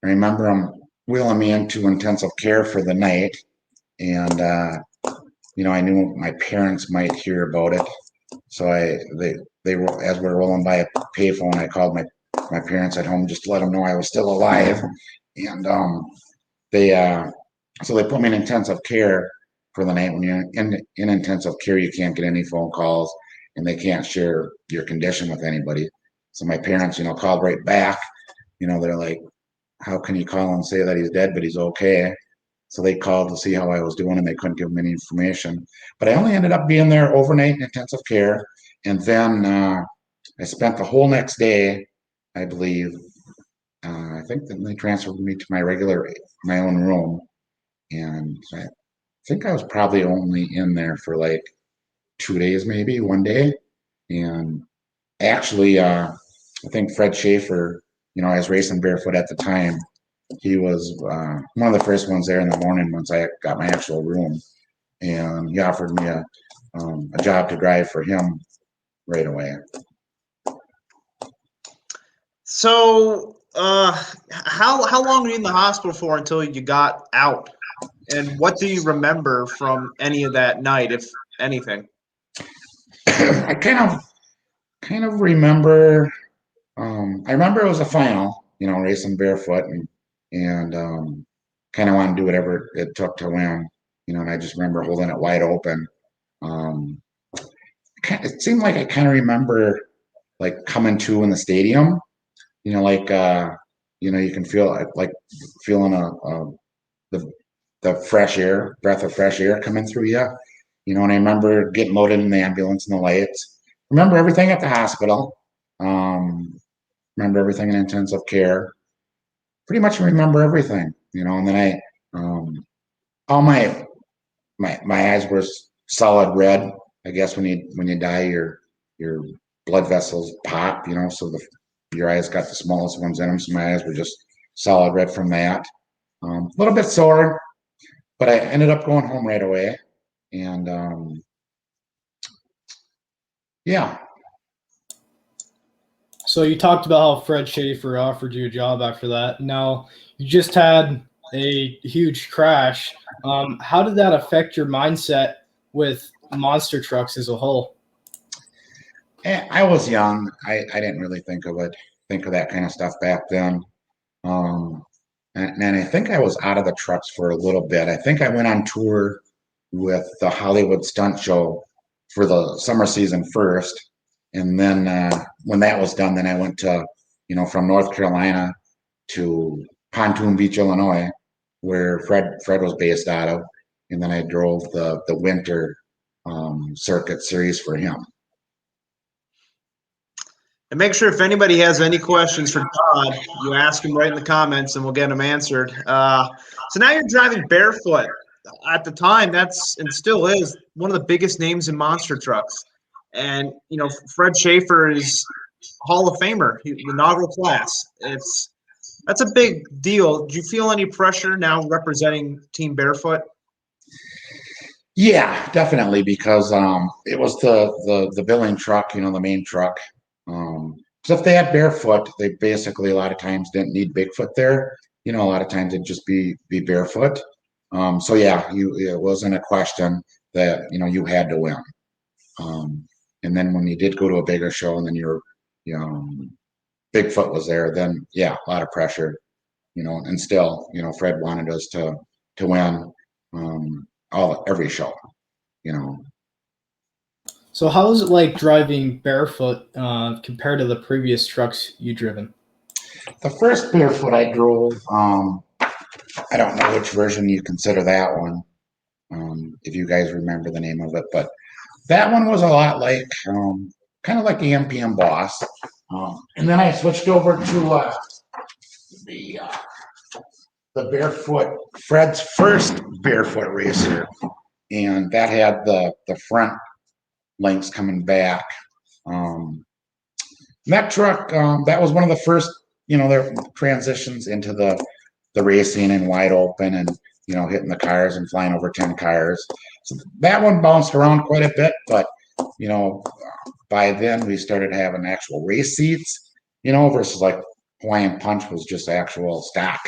remember them wheeling me into intensive care for the night, and I knew my parents might hear about it, so they were, as we were rolling by a payphone, I called my parents at home just to let them know I was still alive, and so they put me in intensive care for the night. When you're in intensive care, you can't get any phone calls, and they can't share your condition with anybody. So my parents, called right back. They're like, how can you call and say that he's dead, but he's okay? So they called to see how I was doing, and they couldn't give me any information. But I only ended up being there overnight in intensive care. And then I spent the whole next day, I believe. I think that they transferred me to my own room. And I think I was probably only in there for like 2 days, maybe one day. And actually, I think Fred Schaefer, I was racing barefoot at the time. He was one of the first ones there in the morning once I got my actual room, and he offered me a job to drive for him right away. So, how long were you in the hospital for until you got out? And what do you remember from any of that night, if anything? I kind of remember. I remember it was a final, racing barefoot, and kind of wanted to do whatever it took to win, and I just remember holding it wide open. It seemed like I kind of remember like coming to in the stadium, like you can feel like feeling the fresh air, breath of fresh air coming through you, and I remember getting loaded in the ambulance and the lights. Remember everything at the hospital. Remember everything in intensive care. Pretty much remember everything, and then all my eyes were solid red. I guess when you die, your blood vessels pop, so your eyes got the smallest ones in them. So my eyes were just solid red from that. A little bit sore, but I ended up going home right away. And yeah. So you talked about how Fred Schaefer offered you a job after that. Now, you just had a huge crash. How did that affect your mindset with monster trucks as a whole? I was young. I didn't really think of that kind of stuff back then. And I think I was out of the trucks for a little bit. I think I went on tour with the Hollywood Stunt Show for the summer season first. And then when that was done, then I went to, from North Carolina to Pontoon Beach, Illinois, where Fred was based out of. And then I drove the winter circuit series for him. And make sure if anybody has any questions for Todd, you ask him right in the comments and we'll get them answered. So now you're driving barefoot. At the time, that's and still is one of the biggest names in monster trucks. And, Fred Schaefer is Hall of Famer, the inaugural class. That's a big deal. Do you feel any pressure now representing Team Barefoot? Yeah, definitely, because it was the billing truck, the main truck. So if they had barefoot, they basically a lot of times didn't need Bigfoot there. A lot of times it'd just be barefoot. So yeah, it wasn't a question that you had to win. And then when you did go to a bigger show, and then Bigfoot was there, then yeah, a lot of pressure. And still, Fred wanted us to win every show. So how is it like driving barefoot compared to the previous trucks you've driven? The first barefoot I drove, I don't know which version you consider that one, if you guys remember the name of it, but that one was a lot like, kind of like the MPM Boss. And then I switched over to the barefoot, Fred's first barefoot racer, and that had the front links coming back. That truck, that was one of the first, their transitions into the racing and wide open and, hitting the cars and flying over 10 cars. So that one bounced around quite a bit, but, by then we started having actual race seats, versus like Hawaiian Punch was just actual stock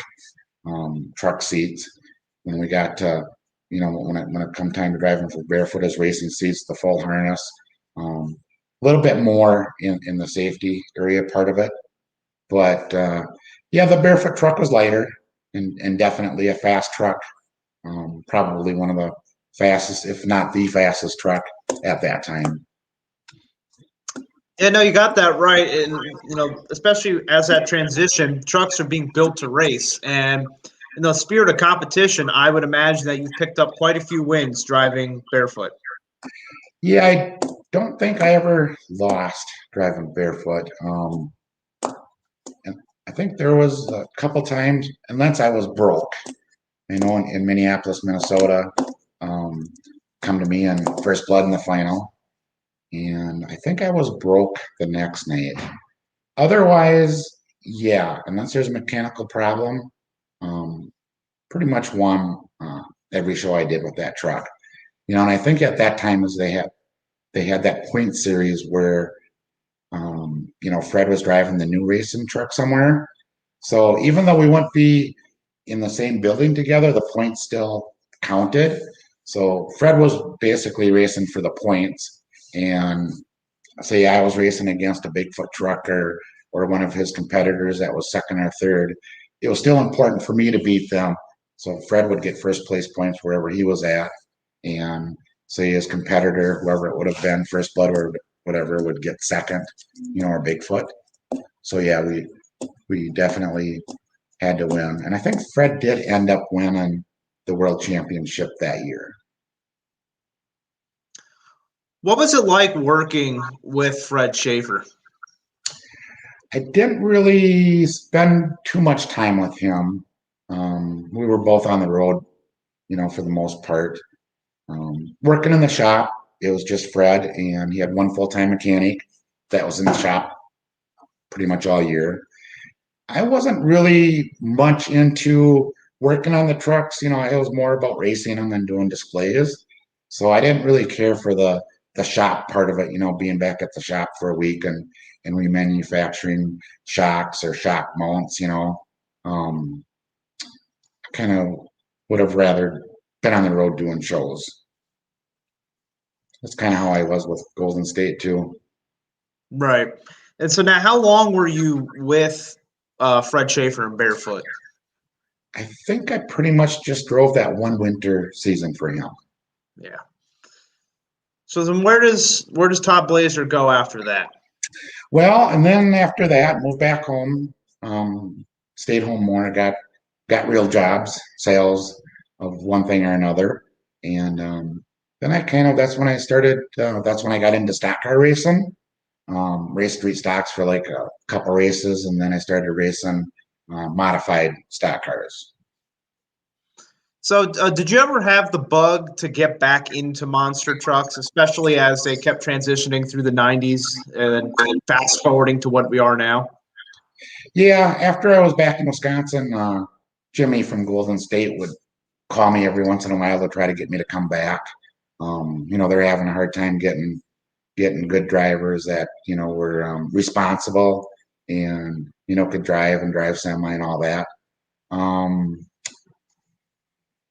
truck seats. When we got to, when it come time to driving for barefoot as racing seats, the full harness, a little bit more in the safety area part of it. But yeah, the barefoot truck was lighter. and definitely a fast truck. Probably one of the fastest, if not the fastest truck at that time. Yeah, no, you got that right. And, especially as that transition, trucks are being built to race. And in the spirit of competition, I would imagine that you've picked up quite a few wins driving barefoot. Yeah, I don't think I ever lost driving barefoot. And I think there was a couple times, unless I was broke. I know in Minneapolis, Minnesota, come to me in first blood in the final. And I think I was broke the next night. Otherwise, yeah, unless there's a mechanical problem, pretty much won every show I did with that truck. And I think at that time was they had that point series where Fred was driving the new racing truck somewhere. So even though we wouldn't be in the same building together, the points still counted. So Fred was basically racing for the points, and say I was racing against a Bigfoot truck or one of his competitors that was second or third. It was still important for me to beat them. So Fred would get first place points wherever he was at, and say his competitor, whoever it would have been, first blood or whatever, would get second, or Bigfoot. So yeah, we definitely had to win. And I think Fred did end up winning the world championship that year. What was it like working with Fred Schaefer? I didn't really spend too much time with him. We were both on the road, for the most part. Working in the shop, it was just Fred, and he had one full-time mechanic that was in the shop pretty much all year. I wasn't really much into working on the trucks. It was more about racing them and doing displays. So I didn't really care for the shop part of it, being back at the shop for a week and remanufacturing shocks or shock mounts, kind of would have rather been on the road doing shows. That's kind of how I was with Golden State too. Right. And so now how long were you with Fred Schaefer and barefoot? I think I pretty much just drove that one winter season for him. Yeah. So then where does Todd Blaeser go after that? Well, and then after that, moved back home, stayed home more, got real jobs, sales of one thing or another. And then that's when I started, that's when I got into stock car racing, raced street stocks for like a couple races. And then I started racing modified stock cars. So did you ever have the bug to get back into monster trucks, especially as they kept transitioning through the 90s and fast forwarding to what we are now? Yeah, after I was back in Wisconsin, Jimmy from Golden State would call me every once in a while to try to get me to come back. They're having a hard time getting good drivers that were responsible and could drive semi and all that.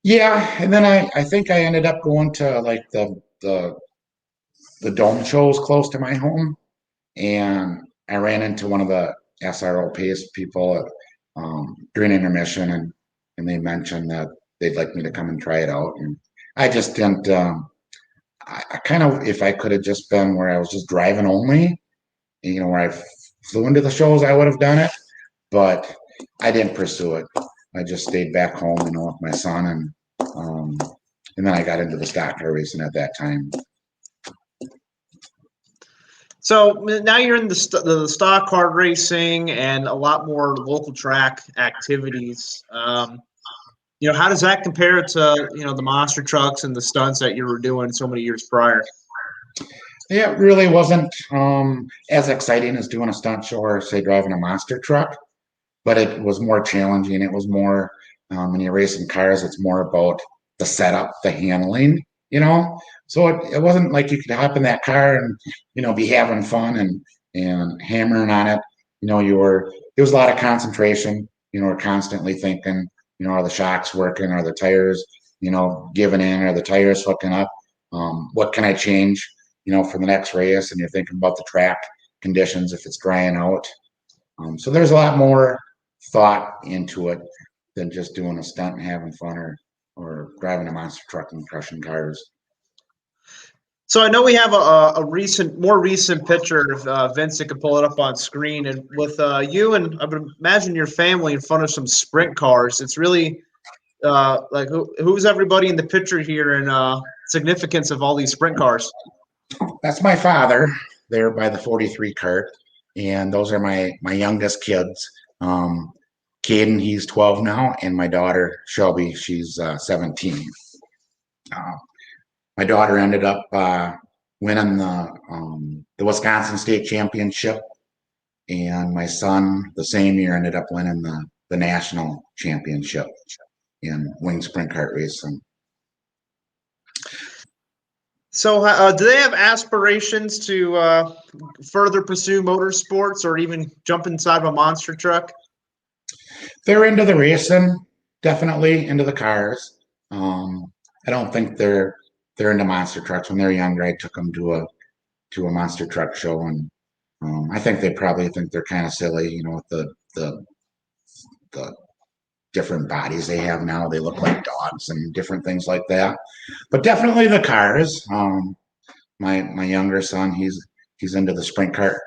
Yeah, and then I think I ended up going to like the dome shows close to my home, and I ran into one of the SRO pace people during intermission, and they mentioned that they'd like me to come and try it out, and I just didn't. I kind of, if I could have just been where I was just driving only, where I flew into the shows, I would have done it, but I didn't pursue it. I just stayed back home, with my son, and then I got into the stock car racing at that time. So now you're in the stock car racing and a lot more local track activities. How does that compare to the monster trucks and the stunts that you were doing so many years prior? Yeah, it really wasn't as exciting as doing a stunt show or say driving a monster truck, but it was more challenging. It was more when you're racing cars, it's more about the setup, the handling, So it wasn't like you could hop in that car and be having fun and hammering on it. There was a lot of concentration. We're constantly thinking, are the shocks working? Are the tires, giving in? Are the tires hooking up? What can I change, for the next race? And you're thinking about the track conditions if it's drying out. So there's a lot more thought into it. than just doing a stunt and having fun or driving a monster truck and crushing cars. So I know we have a more recent picture of Vince that could pull it up on screen, and with you and I would imagine your family in front of some sprint cars. It's really like who's everybody in the picture here, and significance of all these sprint cars. That's my father there by the 43 cart, and those are my youngest kids. Caden, he's 12 now, and my daughter Shelby, she's 17. My daughter ended up winning the Wisconsin State Championship, and my son the same year ended up winning the national championship in wing sprint kart racing. So do they have aspirations to further pursue motorsports or even jump inside of a monster truck? They're into the racing, definitely into the cars. I don't think they're into monster trucks. When they're younger, I took them to a monster truck show, and I think they probably think they're kind of silly, you know, with the different bodies they have now. They look like dogs and different things like that. But definitely the cars. My younger son, he's into the sprint car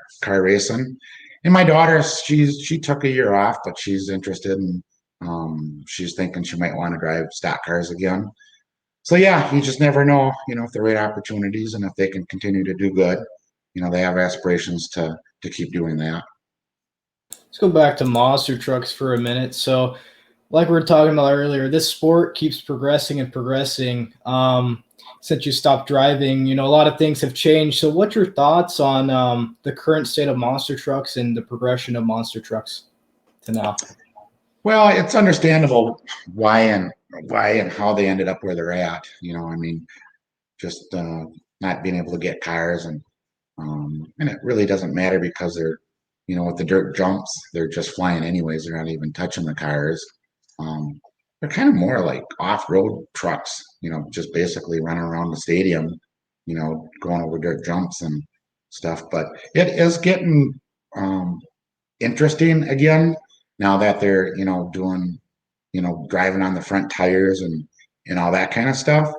racing, and my daughter, she took a year off, but she's interested, and she's thinking she might want to drive stock cars again. So yeah, you just never know, you know, if the right opportunities and if they can continue to do good, you know, they have aspirations to keep doing that. Let's go back to monster trucks for a minute. So, like we were talking about earlier, this sport keeps progressing and progressing. Since you stopped driving, you know, a lot of things have changed. So, what's your thoughts on the current state of monster trucks and the progression of monster trucks to now? Well, it's understandable why and how they ended up where they're at. You know, I mean, just not being able to get cars, and it really doesn't matter because they're, you know, with the dirt jumps, they're just flying anyways. They're not even touching the cars. They're kind of more like off-road trucks, you know, just basically running around the stadium, you know, going over dirt jumps and stuff. But it is getting interesting again now that they're, you know, doing, you know, driving on the front tires and all that kind of stuff.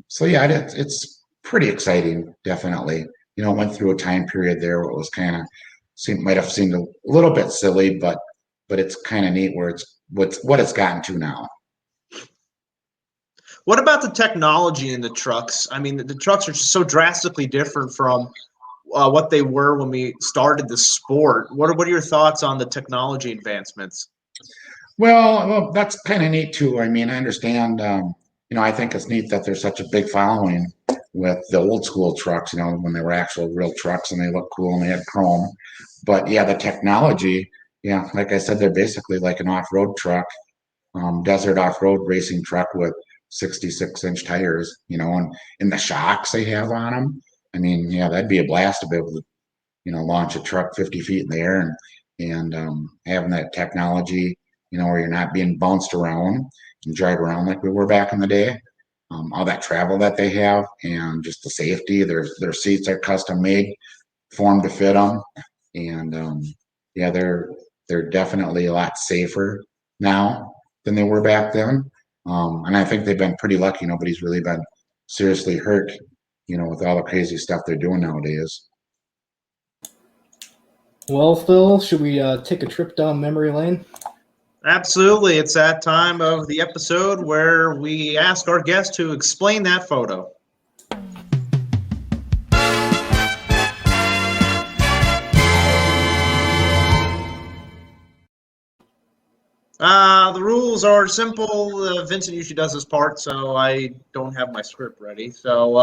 So yeah, it's pretty exciting, definitely. You know, went through a time period there where it was kind of might have seemed a little bit silly, but it's kind of neat where it's what it's gotten to now. What about the technology in the trucks? I mean, the trucks are just so drastically different from what they were when we started the sport. What are your thoughts on the technology advancements? Well, that's kind of neat too. I mean, I understand. You know, I think it's neat that there's such a big following with the old school trucks. You know, when they were actual real trucks and they look cool and they had chrome. But yeah, the technology. Yeah, like I said, they're basically like an off-road truck, desert off-road racing truck with 66-inch tires. You know, and in the shocks they have on them. I mean, yeah, that'd be a blast to be able to, you know, launch a truck 50 feet in the air and having that technology, you know, where you're not being bounced around and drive around like we were back in the day. All that travel that they have and just the safety. Their seats are custom made, formed to fit them, and yeah, they're definitely a lot safer now than they were back then. And I think they've been pretty lucky. Nobody's really been seriously hurt, you know, with all the crazy stuff they're doing nowadays. Well, Phil, should we take a trip down memory lane? Absolutely. It's that time of the episode where we ask our guest to explain that photo. The rules are simple. Vincent usually does this part, so I don't have my script ready. So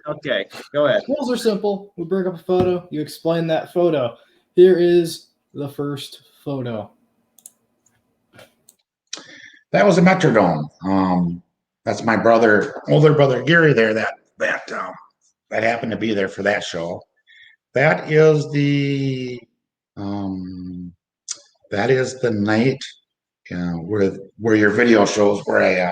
okay, go ahead. Rules are simple. We bring up a photo. You explain that photo. Here is the first photo. That was a Metrodome. That's my older brother Gary there. That happened to be there for that show. That is the night where your video shows where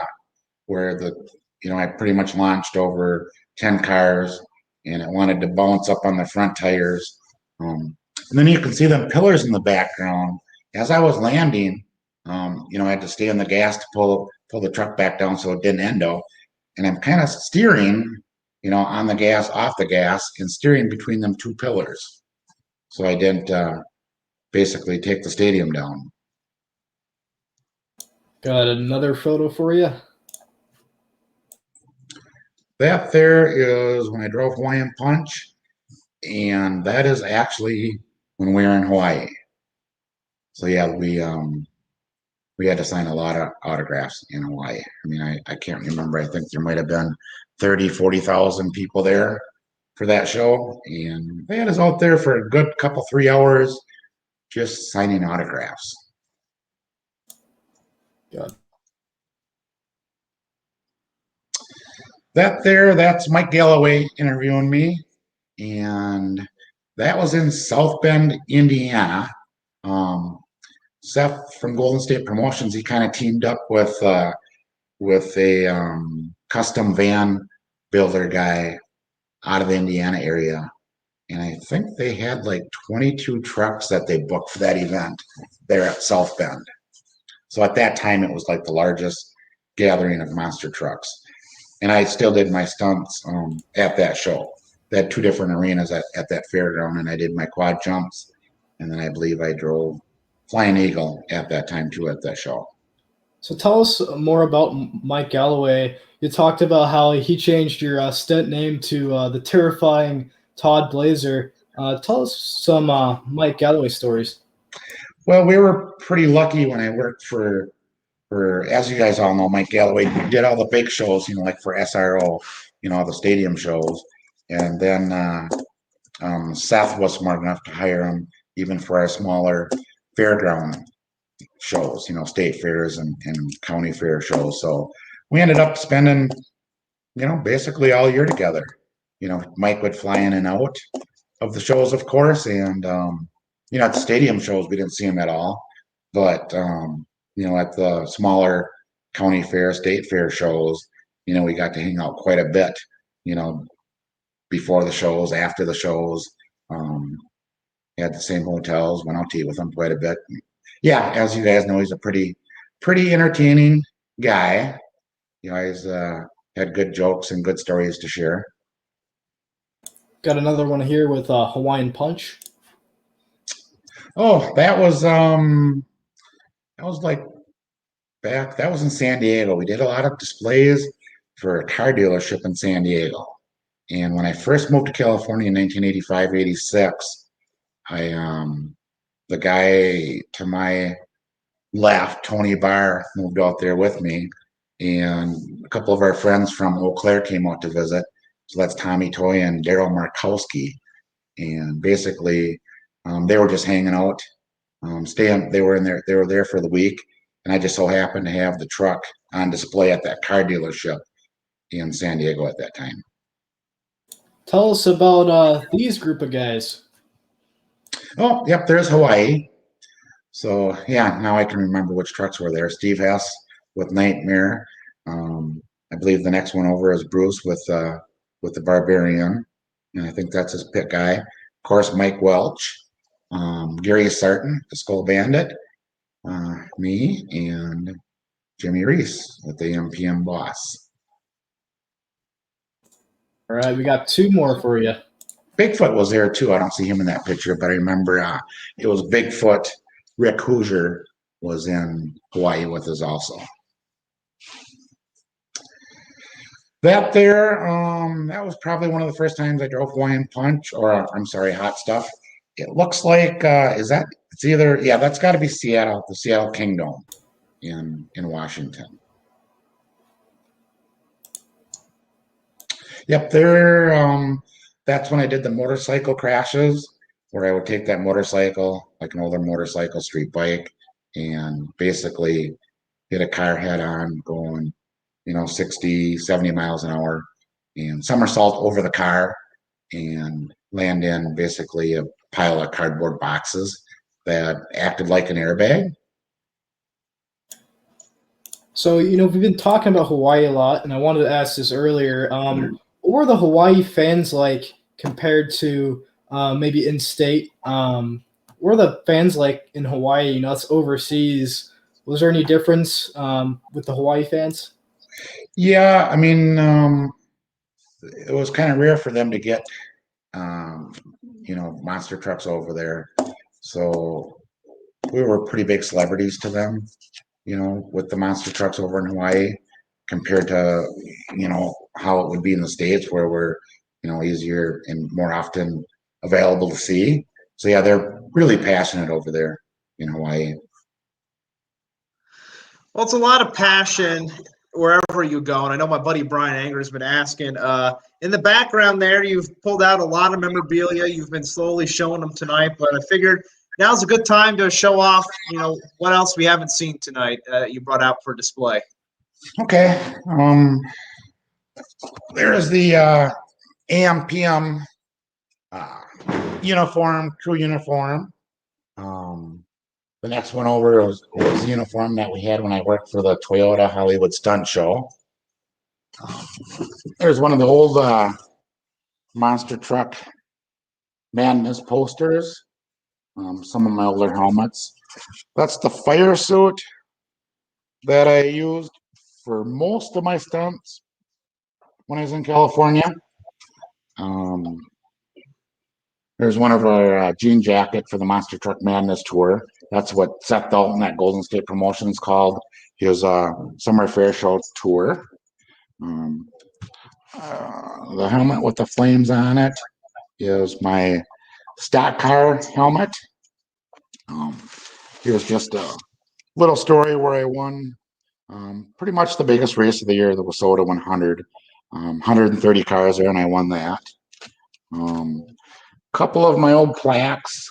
I pretty much launched over 10 cars and it wanted to bounce up on the front tires. And then you can see them pillars in the background. As I was landing, I had to stay on the gas to pull the truck back down so it didn't endo. And I'm kind of steering, on the gas, off the gas, and steering between them two pillars. So I didn't basically take the stadium down. Got another photo for you. That there is when I drove Hawaiian Punch, and that is actually when we were in Hawaii. So yeah, we had to sign a lot of autographs in Hawaii. I mean, I can't remember. I think there might have been 30, 40,000 people there for that show. And they had us out there for a good couple, 3 hours just signing autographs. Got That's Mike Galloway interviewing me. And that was in South Bend, Indiana. Seth from Golden State Promotions, he kind of teamed up with a custom van builder guy out of the Indiana area. And I think they had like 22 trucks that they booked for that event there at South Bend. So at that time, it was like the largest gathering of monster trucks. And I still did my stunts at that show. They had two different arenas at that fairground, and I did my quad jumps. And then I believe I drove Flying Eagle at that time too at that show. So tell us more about Mike Galloway. You talked about how he changed your stunt name to the terrifying Todd Blaeser. Tell us some Mike Galloway stories. Well, we were pretty lucky when I worked for as you guys all know, Mike Galloway did all the big shows, like for SRO, the stadium shows. And then Seth was smart enough to hire him even for our smaller fairground shows, state fairs and county fair shows. So we ended up spending, basically all year together. Mike would fly in and out of the shows, of course. And, at the stadium shows, we didn't see him at all. But, at the smaller county fair, state fair shows, we got to hang out quite a bit, before the shows, after the shows. Had the same hotels, went out to eat with him quite a bit. Yeah, as you guys know, he's a pretty entertaining guy. He's had good jokes and good stories to share. Got another one here with Hawaiian Punch. Oh, that was like that was in San Diego. We did a lot of displays for a car dealership in San Diego. And when I first moved to California in 1985, 86, the guy to my left, Tony Barr, moved out there with me. And a couple of our friends from Eau Claire came out to visit. So that's Tommy Toy and Daryl Markowski. And basically, they were just hanging out, staying. They were there for the week. And I just so happened to have the truck on display at that car dealership in San Diego at that time. Tell us about these group of guys. Oh, yep, there's Hawaii. So, yeah, now I can remember which trucks were there. Steve Hess with Nightmare. I believe the next one over is Bruce with the Barbarian. And I think that's his pit guy. Of course, Mike Welch. Gary Sarton, the Skull Bandit. Me, and Jimmy Reese with the MPM Boss. All right, we got two more for you. Bigfoot was there too. I don't see him in that picture, but I remember it was Bigfoot. Rick Hoosier was in Hawaii with us also. That was probably one of the first times I drove Hawaiian Punch, or I'm sorry, Hot Stuff. It looks like it's either that's got to be Seattle, the Seattle Kingdom in Washington. Yep, that's when I did the motorcycle crashes, where I would take that motorcycle, like an older motorcycle, street bike, and basically hit a car head on going, 60, 70 miles an hour, and somersault over the car and land in basically a pile of cardboard boxes that acted like an airbag. So, we've been talking about Hawaii a lot, and I wanted to ask this earlier. What were the Hawaii fans like compared to maybe in-state? What are the fans like in Hawaii? It's overseas. Was there any difference with the Hawaii fans? Yeah, I mean, it was kind of rare for them to get, um, monster trucks over there. So we were pretty big celebrities to them, with the monster trucks over in Hawaii compared to, how it would be in the States where we're, easier and more often available to see. So yeah, they're really passionate over there in Hawaii. Well, it's a lot of passion wherever you go. And I know my buddy Brian Anger has been asking. In the background there, you've pulled out a lot of memorabilia. You've been slowly showing them tonight, but I figured now's a good time to show off, what else we haven't seen tonight you brought out for display. Okay. There's the AM/PM uniform, crew uniform. The next one over was the uniform that we had when I worked for the Toyota Hollywood Stunt Show. There's one of the old monster truck madness posters. Some of my older helmets. That's the fire suit that I used for most of my stunts when I was in California. There's one of our jean jacket for the Monster Truck Madness tour. That's what Seth Dalton at Golden State Promotions called his Summer Fair Show tour. The helmet with the flames on it is my stock car helmet. Here's just a little story where I won pretty much the biggest race of the year, the Wasota 100. 130 cars there, and I won that. Couple of my old plaques.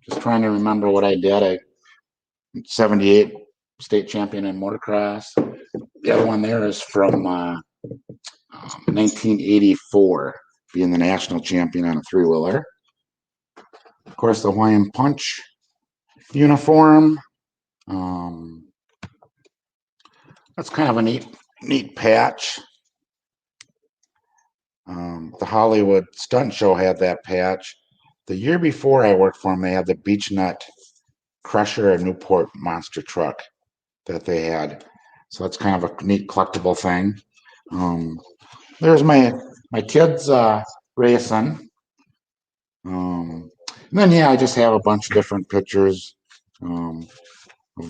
Just trying to remember what I did. I 78 state champion in motocross. The other one there is from 1984, being the national champion on a three-wheeler. Of course, the Hawaiian Punch uniform. That's kind of a neat patch. The Hollywood Stunt Show had that patch. The year before I worked for them, they had the Beach Nut Crusher and Newport monster truck that they had. So that's kind of a neat collectible thing. There's my kids racing. And then I just have a bunch of different pictures of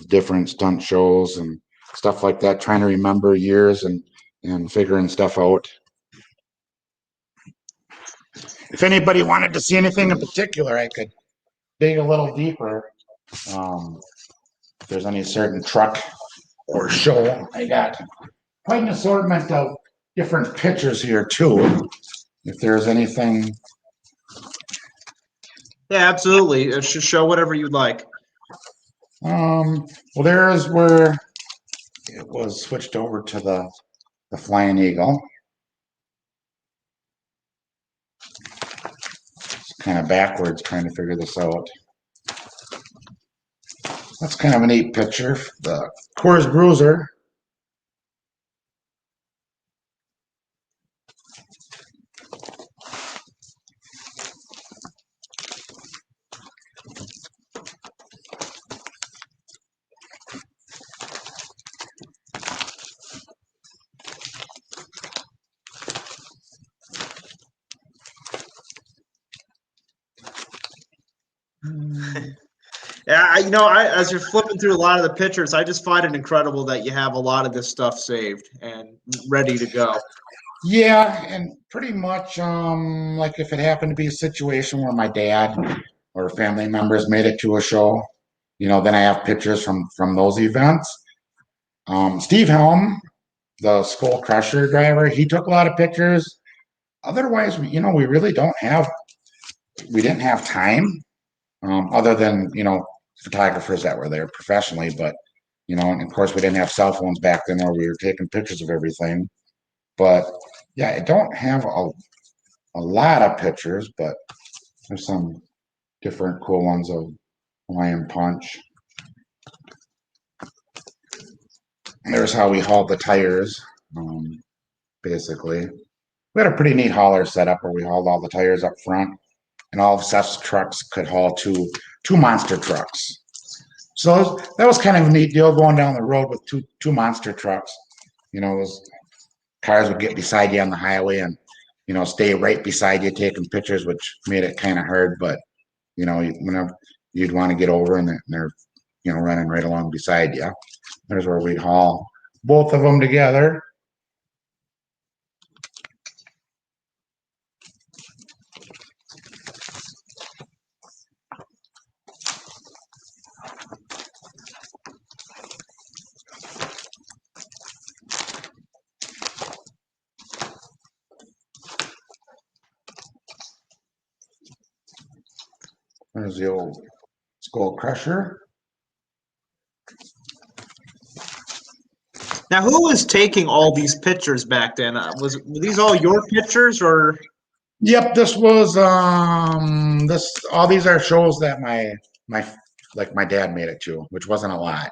different stunt shows and stuff like that, trying to remember years and figuring stuff out. If anybody wanted to see anything in particular, I could dig a little deeper. If there's any certain truck or show, I got quite an assortment of different pictures here too. If there's anything. Yeah, absolutely. Show whatever you'd like. Well, there's where it was switched over to the Flying Eagle. It's kind of backwards trying to figure this out. That's kind of a neat picture. The Coors Bruiser. Yeah, as you're flipping through a lot of the pictures, I just find it incredible that you have a lot of this stuff saved and ready to go. Yeah, and pretty much like if it happened to be a situation where my dad or family members made it to a show, then I have pictures from those events. Steve Helm, the Skull Crusher driver, he took a lot of pictures. Otherwise, we really we didn't have time, other than, photographers that were there professionally, but, and of course we didn't have cell phones back then where we were taking pictures of everything. But yeah, I don't have a lot of pictures, but there's some different cool ones of Hawaiian Punch. And there's how we hauled the tires, basically. We had a pretty neat hauler set up where we hauled all the tires up front, and all of Seth's trucks could haul two monster trucks. So that was kind of a neat deal going down the road with two monster trucks. You know, cars would get beside you on the highway and, you know, stay right beside you taking pictures, which made it kind of hard. But, you know, whenever you'd want to get over and they're, you know, running right along beside you, there's where we'd haul both of them together. There's the old Skull Crusher. Now, who was taking all these pictures back then? Were these all your pictures, or? Yep, this was all these are shows that my dad made it to, which wasn't a lot.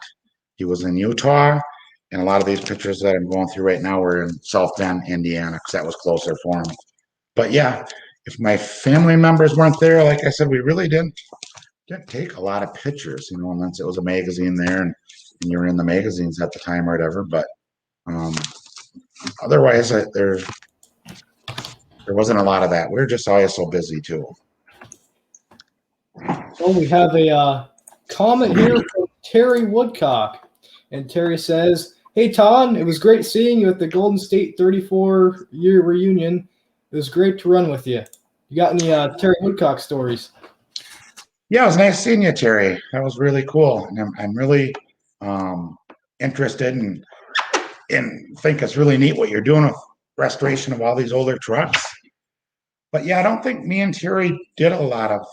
He was in Utah, and a lot of these pictures that I'm going through right now were in South Bend, Indiana, because that was closer for him. But yeah, if my family members weren't there, like I said, we really didn't take a lot of pictures, you know, unless it was a magazine there and you were in the magazines at the time or whatever. But otherwise, there wasn't a lot of that. We were just always so busy too. Well, we have a comment here from Terry Woodcock. And Terry says, "Hey, Todd, it was great seeing you at the Golden State 34-year reunion. It was great to run with you. You got any Terry Woodcock stories?" Yeah, it was nice seeing you, Terry. That was really cool. And I'm really interested and think it's really neat what you're doing with restoration of all these older trucks. But yeah, I don't think me and Terry did a lot of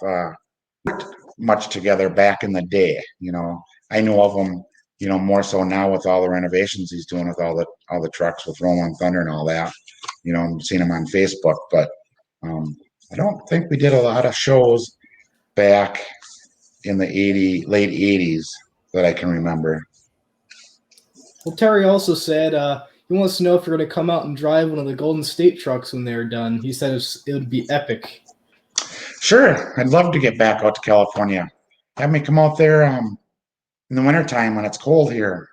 much together back in the day. You know, I know of him, you know, more so now with all the renovations he's doing with all the trucks with Rolling Thunder and all that. You know, I'm seeing him on Facebook, but I don't think we did a lot of shows back in the late 80s that I can remember. Well, Terry also said he wants to know if you're going to come out and drive one of the Golden State trucks when they're done. He said it would be epic. Sure, I'd love to get back out to California. Have me come out there in the wintertime when it's cold here.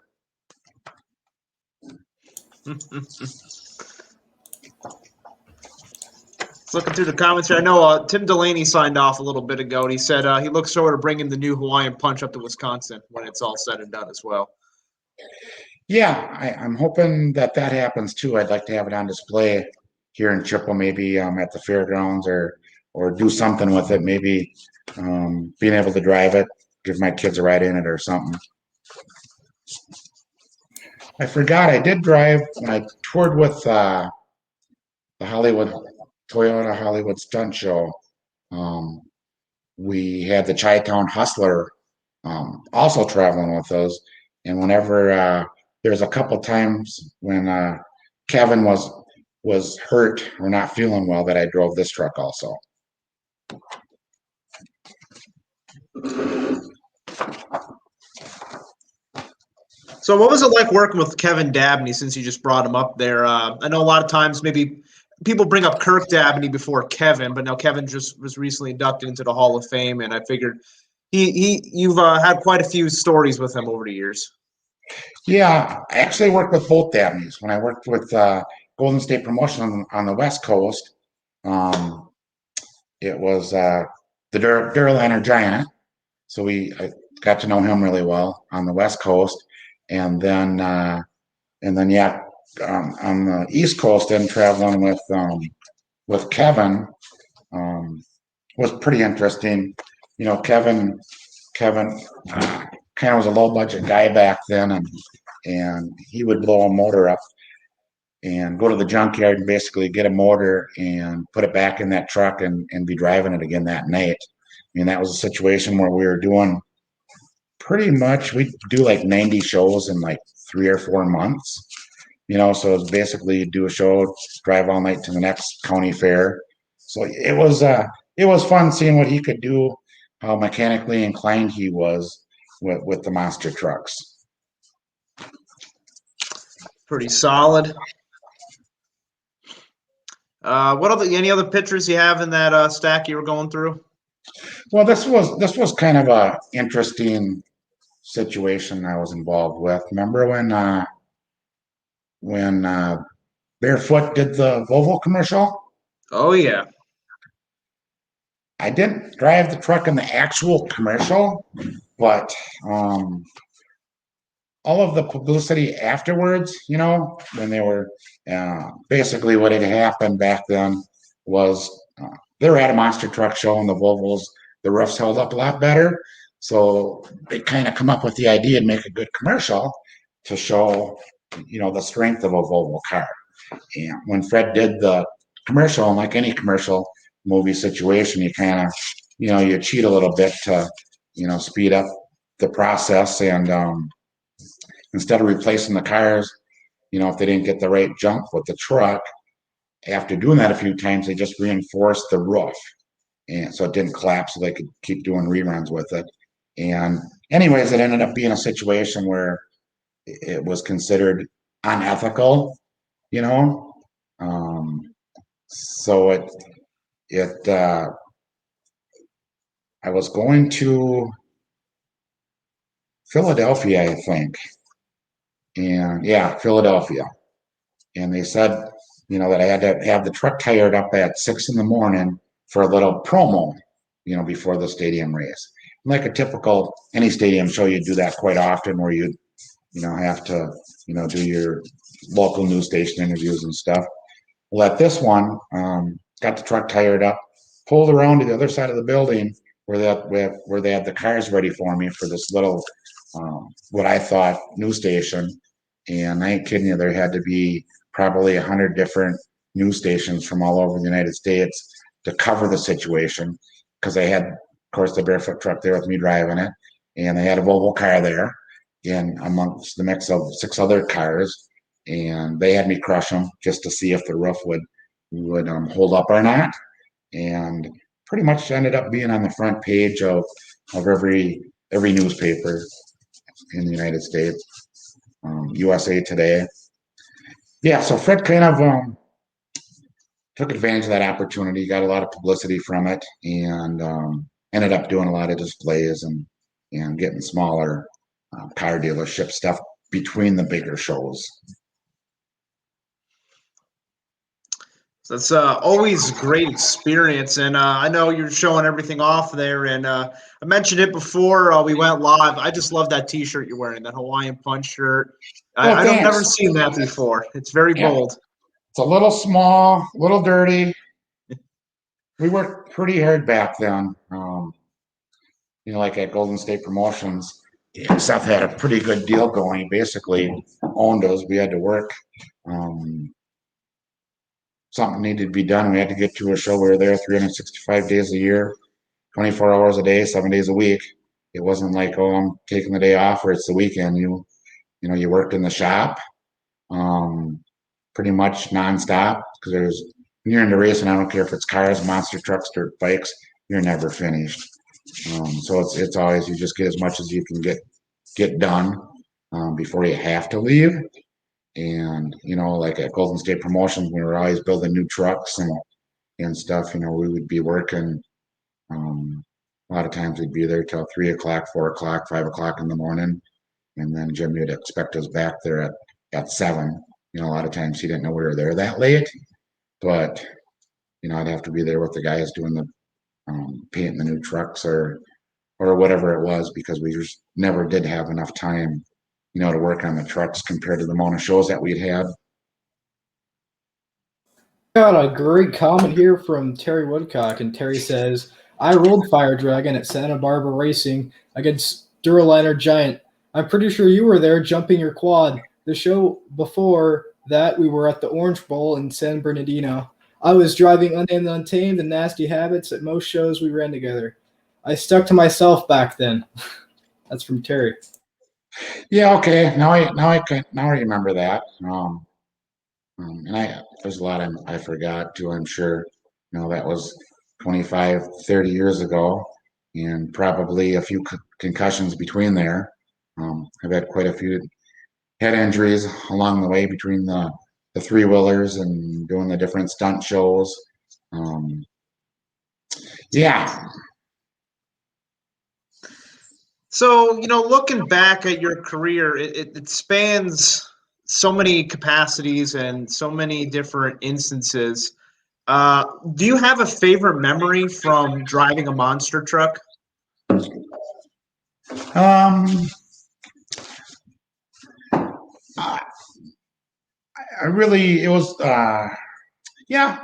Looking through the comments here, I know Tim Delaney signed off a little bit ago, and he said he looks forward to bringing the new Hawaiian Punch up to Wisconsin when it's all said and done as well. Yeah, I'm hoping that happens too. I'd like to have it on display here in Chippewa, maybe at the fairgrounds or do something with it. Maybe being able to drive it, give my kids a ride in it or something. I forgot I did drive when I toured with the Toyota Hollywood Stunt Show. We had the Chi-Town Hustler also traveling with us, and whenever there's a couple times when Kevin was hurt or not feeling well that I drove this truck also. So what was it like working with Kevin Dabney since you just brought him up there? I know a lot of times maybe people bring up Kirk Dabney before Kevin, but now Kevin just was recently inducted into the Hall of Fame, and I figured you've had quite a few stories with him over the years. Yeah, I actually worked with both Dabneys. When I worked with Golden State Promotion on the West Coast, it was the Duraliner Giant. So I got to know him really well on the West Coast, and then yeah, on the East Coast, and traveling with Kevin was pretty interesting. You know, Kevin kind of was a low budget guy back then, and he would blow a motor up and go to the junkyard and basically get a motor and put it back in that truck and be driving it again that night. And that was a situation where we were doing pretty much, we do like 90 shows in like 3 or 4 months, you know, so it's basically do a show, drive all night to the next county fair. So it was fun seeing what he could do, how mechanically inclined he was with the monster trucks. Pretty solid. Any other pictures you have in that stack you were going through? Well, this was kind of a interesting situation I was involved with. Remember when Barefoot did the Volvo commercial? Oh yeah. I didn't drive the truck in the actual commercial, but all of the publicity afterwards, when they were basically what had happened back then was they were at a monster truck show and the Volvos, the roofs held up a lot better. So they kind of come up with the idea to make a good commercial to show, the strength of a Volvo car. And when Fred did the commercial, and like any commercial movie situation, you kind of, you cheat a little bit to, speed up the process. And instead of replacing the cars, if they didn't get the right jump with the truck, after doing that a few times, they just reinforced the roof. And so it didn't collapse, so they could keep doing reruns with it. And anyways, it ended up being a situation where it was considered unethical, you know. So I was going to Philadelphia, I think. And yeah, Philadelphia. And they said, that I had to have the truck tired up at 6 a.m. for a little promo, before the stadium race. Like a typical any stadium show, you do that quite often, where you have to do your local news station interviews and stuff. Well, at this one, got the truck tired up, pulled around to the other side of the building where they had the cars ready for me for this little what I thought news station. And I ain't kidding you, there had to be probably 100 different news stations from all over the United States to cover the situation, because they had, of course, the Barefoot truck there with me driving it, and they had a Volvo car there in amongst the mix of 6 other cars, and they had me crush them just to see if the roof would hold up or not. And pretty much ended up being on the front page of every newspaper in the United States, USA Today. Yeah, so Fred kind of took advantage of that opportunity, got a lot of publicity from it, and ended up doing a lot of displays and getting smaller car dealership stuff between the bigger shows. That's always a great experience, and I know you're showing everything off there. And I mentioned it before we went live. I just love that T-shirt you're wearing, that Hawaiian punch shirt. I've never seen that before. It's very bold. It's a little small, a little dirty. We worked pretty hard back then. Like at Golden State Promotions, Seth had a pretty good deal going. He basically owned us. We had to work. Something needed to be done. We had to get to a show. We were there 365 days a year, 24 hours a day, 7 days a week. It wasn't like, oh, I'm taking the day off or it's the weekend. You worked in the shop pretty much nonstop, because when you're into racing, I don't care if it's cars, monster trucks, dirt bikes, you're never finished. So it's always, you just get as much as you can get done before you have to leave. And like at Golden State Promotions, we were always building new trucks and stuff. We would be working. A lot of times we'd be there till 3 o'clock, 4 o'clock, 5 o'clock in the morning, and then Jim would expect us back there at 7. A lot of times he didn't know we were there that late, but I'd have to be there with the guys doing the painting the new trucks or whatever it was, because we just never did have enough time to work on the trucks compared to the amount of shows that we'd had. Got a great comment here from Terry Woodcock, and Terry says, I rolled Fire Dragon at Santa Barbara Racing against Duraliner Giant. I'm pretty sure you were there jumping your quad. The show before that, we were at the Orange Bowl in San Bernardino. I was driving Unnamed Untamed and Nasty Habits at most shows we ran together. I stuck to myself back then. That's from Terry. Yeah, okay. Now I remember that. And there's a lot I forgot too, I'm sure. That was 25, 30 years ago, and probably a few concussions between there. I've had quite a few head injuries along the way between the three-wheelers and doing the different stunt shows. Yeah. So, looking back at your career, it spans so many capacities and so many different instances. Do you have a favorite memory from driving a monster truck? Um, I it was, yeah,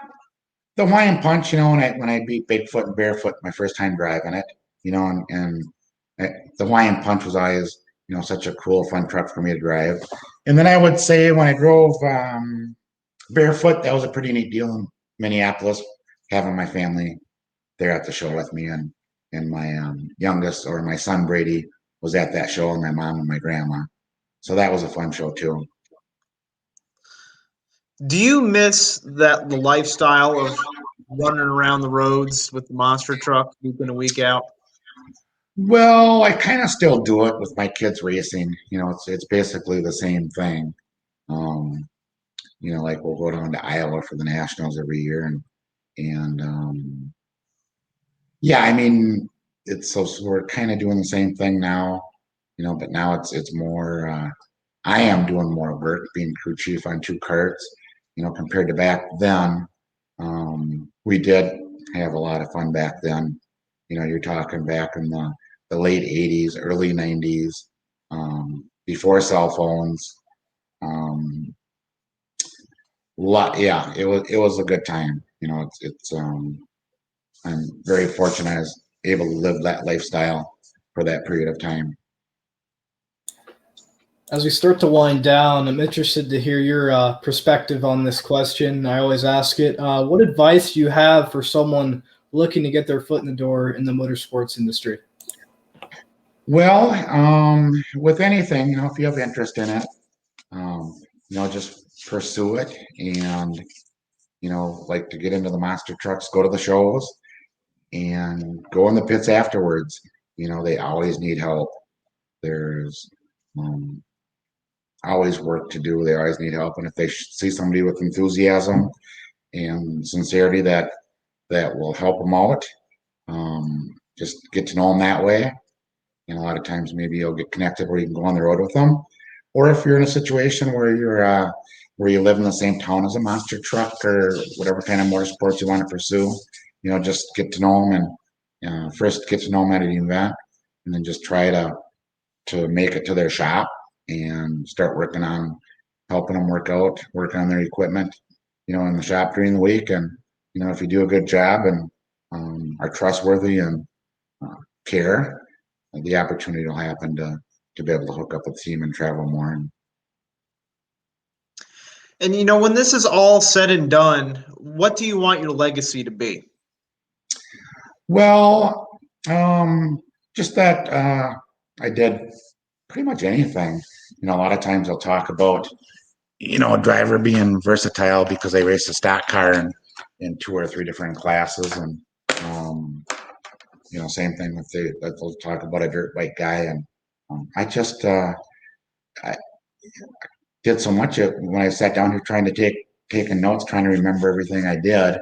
the Hawaiian Punch, when I beat Bigfoot and Barefoot my first time driving it, the Hawaiian Punch was always, such a cool, fun truck for me to drive. And then I would say when I drove Barefoot, that was a pretty neat deal in Minneapolis, having my family there at the show with me, and my youngest, or my son Brady, was at that show, and my mom and my grandma. So that was a fun show too. Do you miss the lifestyle of running around the roads with the monster truck week in and week out? Well, I kind of still do it with my kids racing. It's basically the same thing. Um, like we'll go down to Iowa for the nationals every year, and yeah, I mean, so we're kind of doing the same thing now, but now it's more. I am doing more work being crew chief on two carts, compared to back then. We did have a lot of fun back then. You're talking back in the late 80s, early 90s, before cell phones. Yeah, it was a good time. I'm very fortunate I was able to live that lifestyle for that period of time. As we start to wind down, I'm interested to hear your perspective on this question. I always ask it. What advice do you have for someone looking to get their foot in the door in the motorsports industry? Well, with anything, if you have interest in it, just pursue it, and, like to get into the monster trucks, go to the shows and go in the pits afterwards. They always need help. There's always work to do. They always need help. And if they see somebody with enthusiasm and sincerity that will help them out, just get to know them that way. And a lot of times maybe you'll get connected where you can go on the road with them. Or if you're in a situation where where you live in the same town as a monster truck or whatever kind of motorsports you want to pursue, just get to know them, and first get to know them at an event, and then just try to make it to their shop and start working on helping them working on their equipment, in the shop during the week. And, if you do a good job and are trustworthy and care, the opportunity will happen to be able to hook up with the team and travel more. And when this is all said and done, what do you want your legacy to be? Well, just that I did pretty much anything. A lot of times I'll talk about, a driver being versatile because they race a stock car in two or three different classes. And, same thing with they'll talk about a dirt bike guy. And I just, I did so much when I sat down here trying to taking notes, trying to remember everything I did.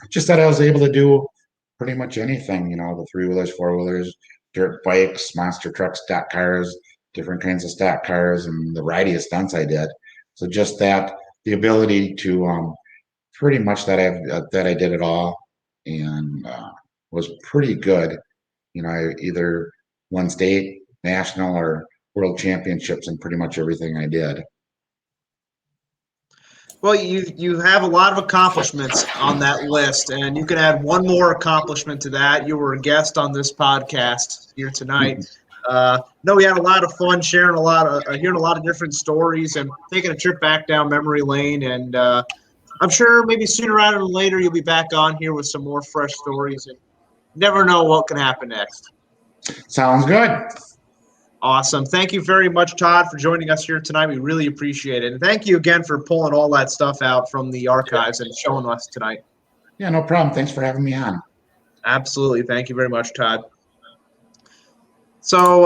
Just that I was able to do pretty much anything, the three-wheelers, four-wheelers, dirt bikes, monster trucks, stock cars, different kinds of stock cars, and the variety of stunts I did. So just the ability to pretty much that I did it all, and was pretty good. I either won state, national, or world championships in pretty much everything I did. Well, you have a lot of accomplishments on that list, and you can add one more accomplishment to that. You were a guest on this podcast here tonight. No, we had a lot of fun sharing hearing a lot of different stories and taking a trip back down memory lane. And I'm sure maybe sooner rather than later you'll be back on here with some more fresh stories. And never know what can happen next. Sounds good. Awesome. Thank you very much, Todd, for joining us here tonight. We really appreciate it. And thank you again for pulling all that stuff out from the archives and showing us tonight. Yeah, no problem. Thanks for having me on. Absolutely. Thank you very much, Todd. So,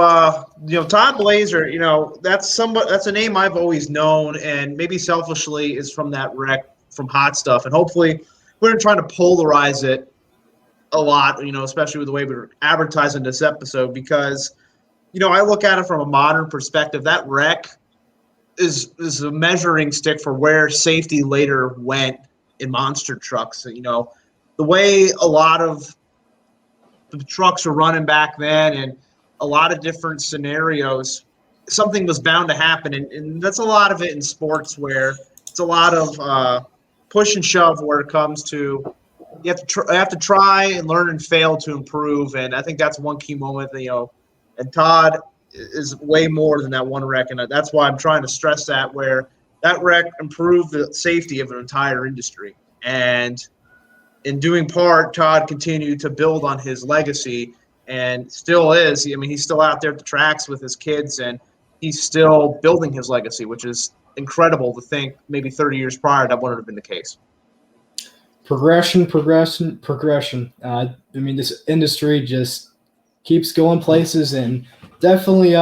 Todd Blaeser, that's a name I've always known, and maybe selfishly is from that wreck from Hot Stuff. And hopefully we're trying to polarize it a lot, especially with the way we're advertising this episode, because, I look at it from a modern perspective. That wreck is a measuring stick for where safety later went in monster trucks. The way a lot of the trucks were running back then and a lot of different scenarios, something was bound to happen. And that's a lot of it in sports, where it's a lot of push and shove where it comes to you have to try and learn and fail to improve. And I think that's one key moment, and Todd is way more than that one wreck. And that's why I'm trying to stress that, where that wreck improved the safety of an entire industry. And in doing part, Todd continued to build on his legacy and still is. I mean, he's still out there at the tracks with his kids, and he's still building his legacy, which is incredible to think maybe 30 years prior that wouldn't have been the case. Progression. I mean, this industry just keeps going places, and definitely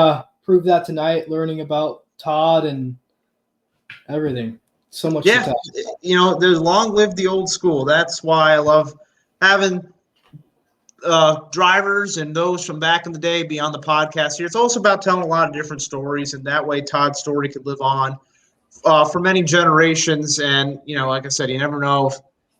proved that tonight, learning about Todd and everything. So much. Yeah, there's long live the old school. That's why I love having drivers and those from back in the day be on the podcast here. It's also about telling a lot of different stories, and that way Todd's story could live on for many generations. And, like I said, you never know if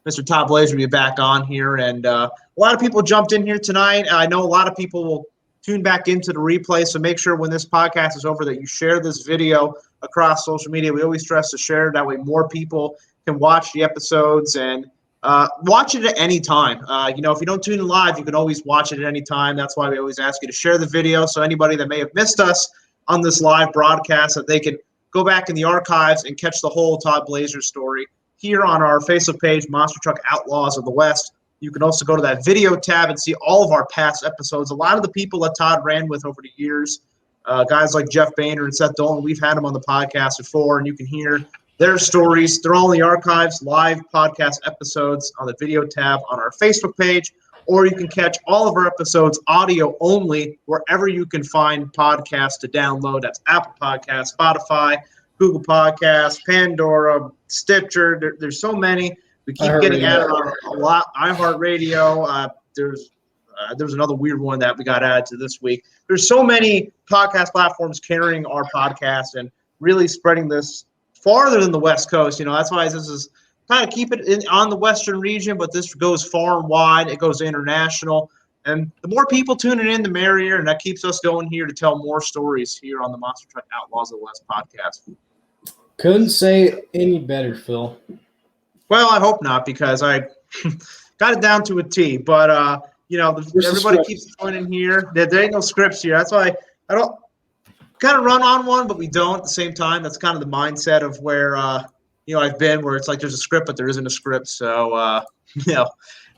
Mr. Todd Blaeser will be back on here. And a lot of people jumped in here tonight. I know a lot of people will tune back into the replay, so make sure when this podcast is over that you share this video across social media. We always stress to share. That way more people can watch the episodes and watch it at any time. If you don't tune in live, you can always watch it at any time. That's why we always ask you to share the video, so anybody that may have missed us on this live broadcast, that they can go back in the archives and catch the whole Todd Blaeser story here on our Facebook page, Monster Truck Outlaws of the West. You can also go to that video tab and see all of our past episodes. A lot of the people that Todd ran with over the years, guys like Jeff Boehner and Seth Dolan, we've had them on the podcast before, and you can hear their stories. They're all in the archives, live podcast episodes on the video tab on our Facebook page, or you can catch all of our episodes audio only wherever you can find podcasts to download. That's Apple Podcasts, Spotify, Google Podcasts, Pandora, Stitcher. There's so many. We keep getting added on a lot. iHeartRadio. There's another weird one that we got added to this week. There's so many podcast platforms carrying our podcast and really spreading this farther than the West Coast. That's why this is kind of keep it on the Western region, but this goes far and wide. It goes international. And the more people tuning in, the merrier. And that keeps us going here to tell more stories here on the Monster Truck Outlaws of the West podcast. Couldn't say any better, Phil. Well, I hope not, because I got it down to a T. But, everybody keeps joining here. There ain't no scripts here. That's why I don't kind of run on one, but we don't at the same time. That's kind of the mindset of where, I've been, where it's like there's a script, but there isn't a script. So,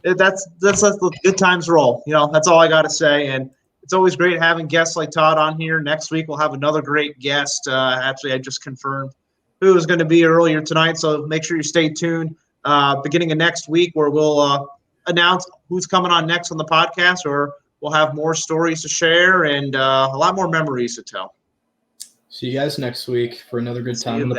that's the good times roll. That's all I got to say. And it's always great having guests like Todd on here. Next week, we'll have another great guest. Actually, I just confirmed who is going to be earlier tonight, so make sure you stay tuned beginning of next week, where we'll announce who's coming on next on the podcast, or we'll have more stories to share and a lot more memories to tell. See you guys next week for another good time.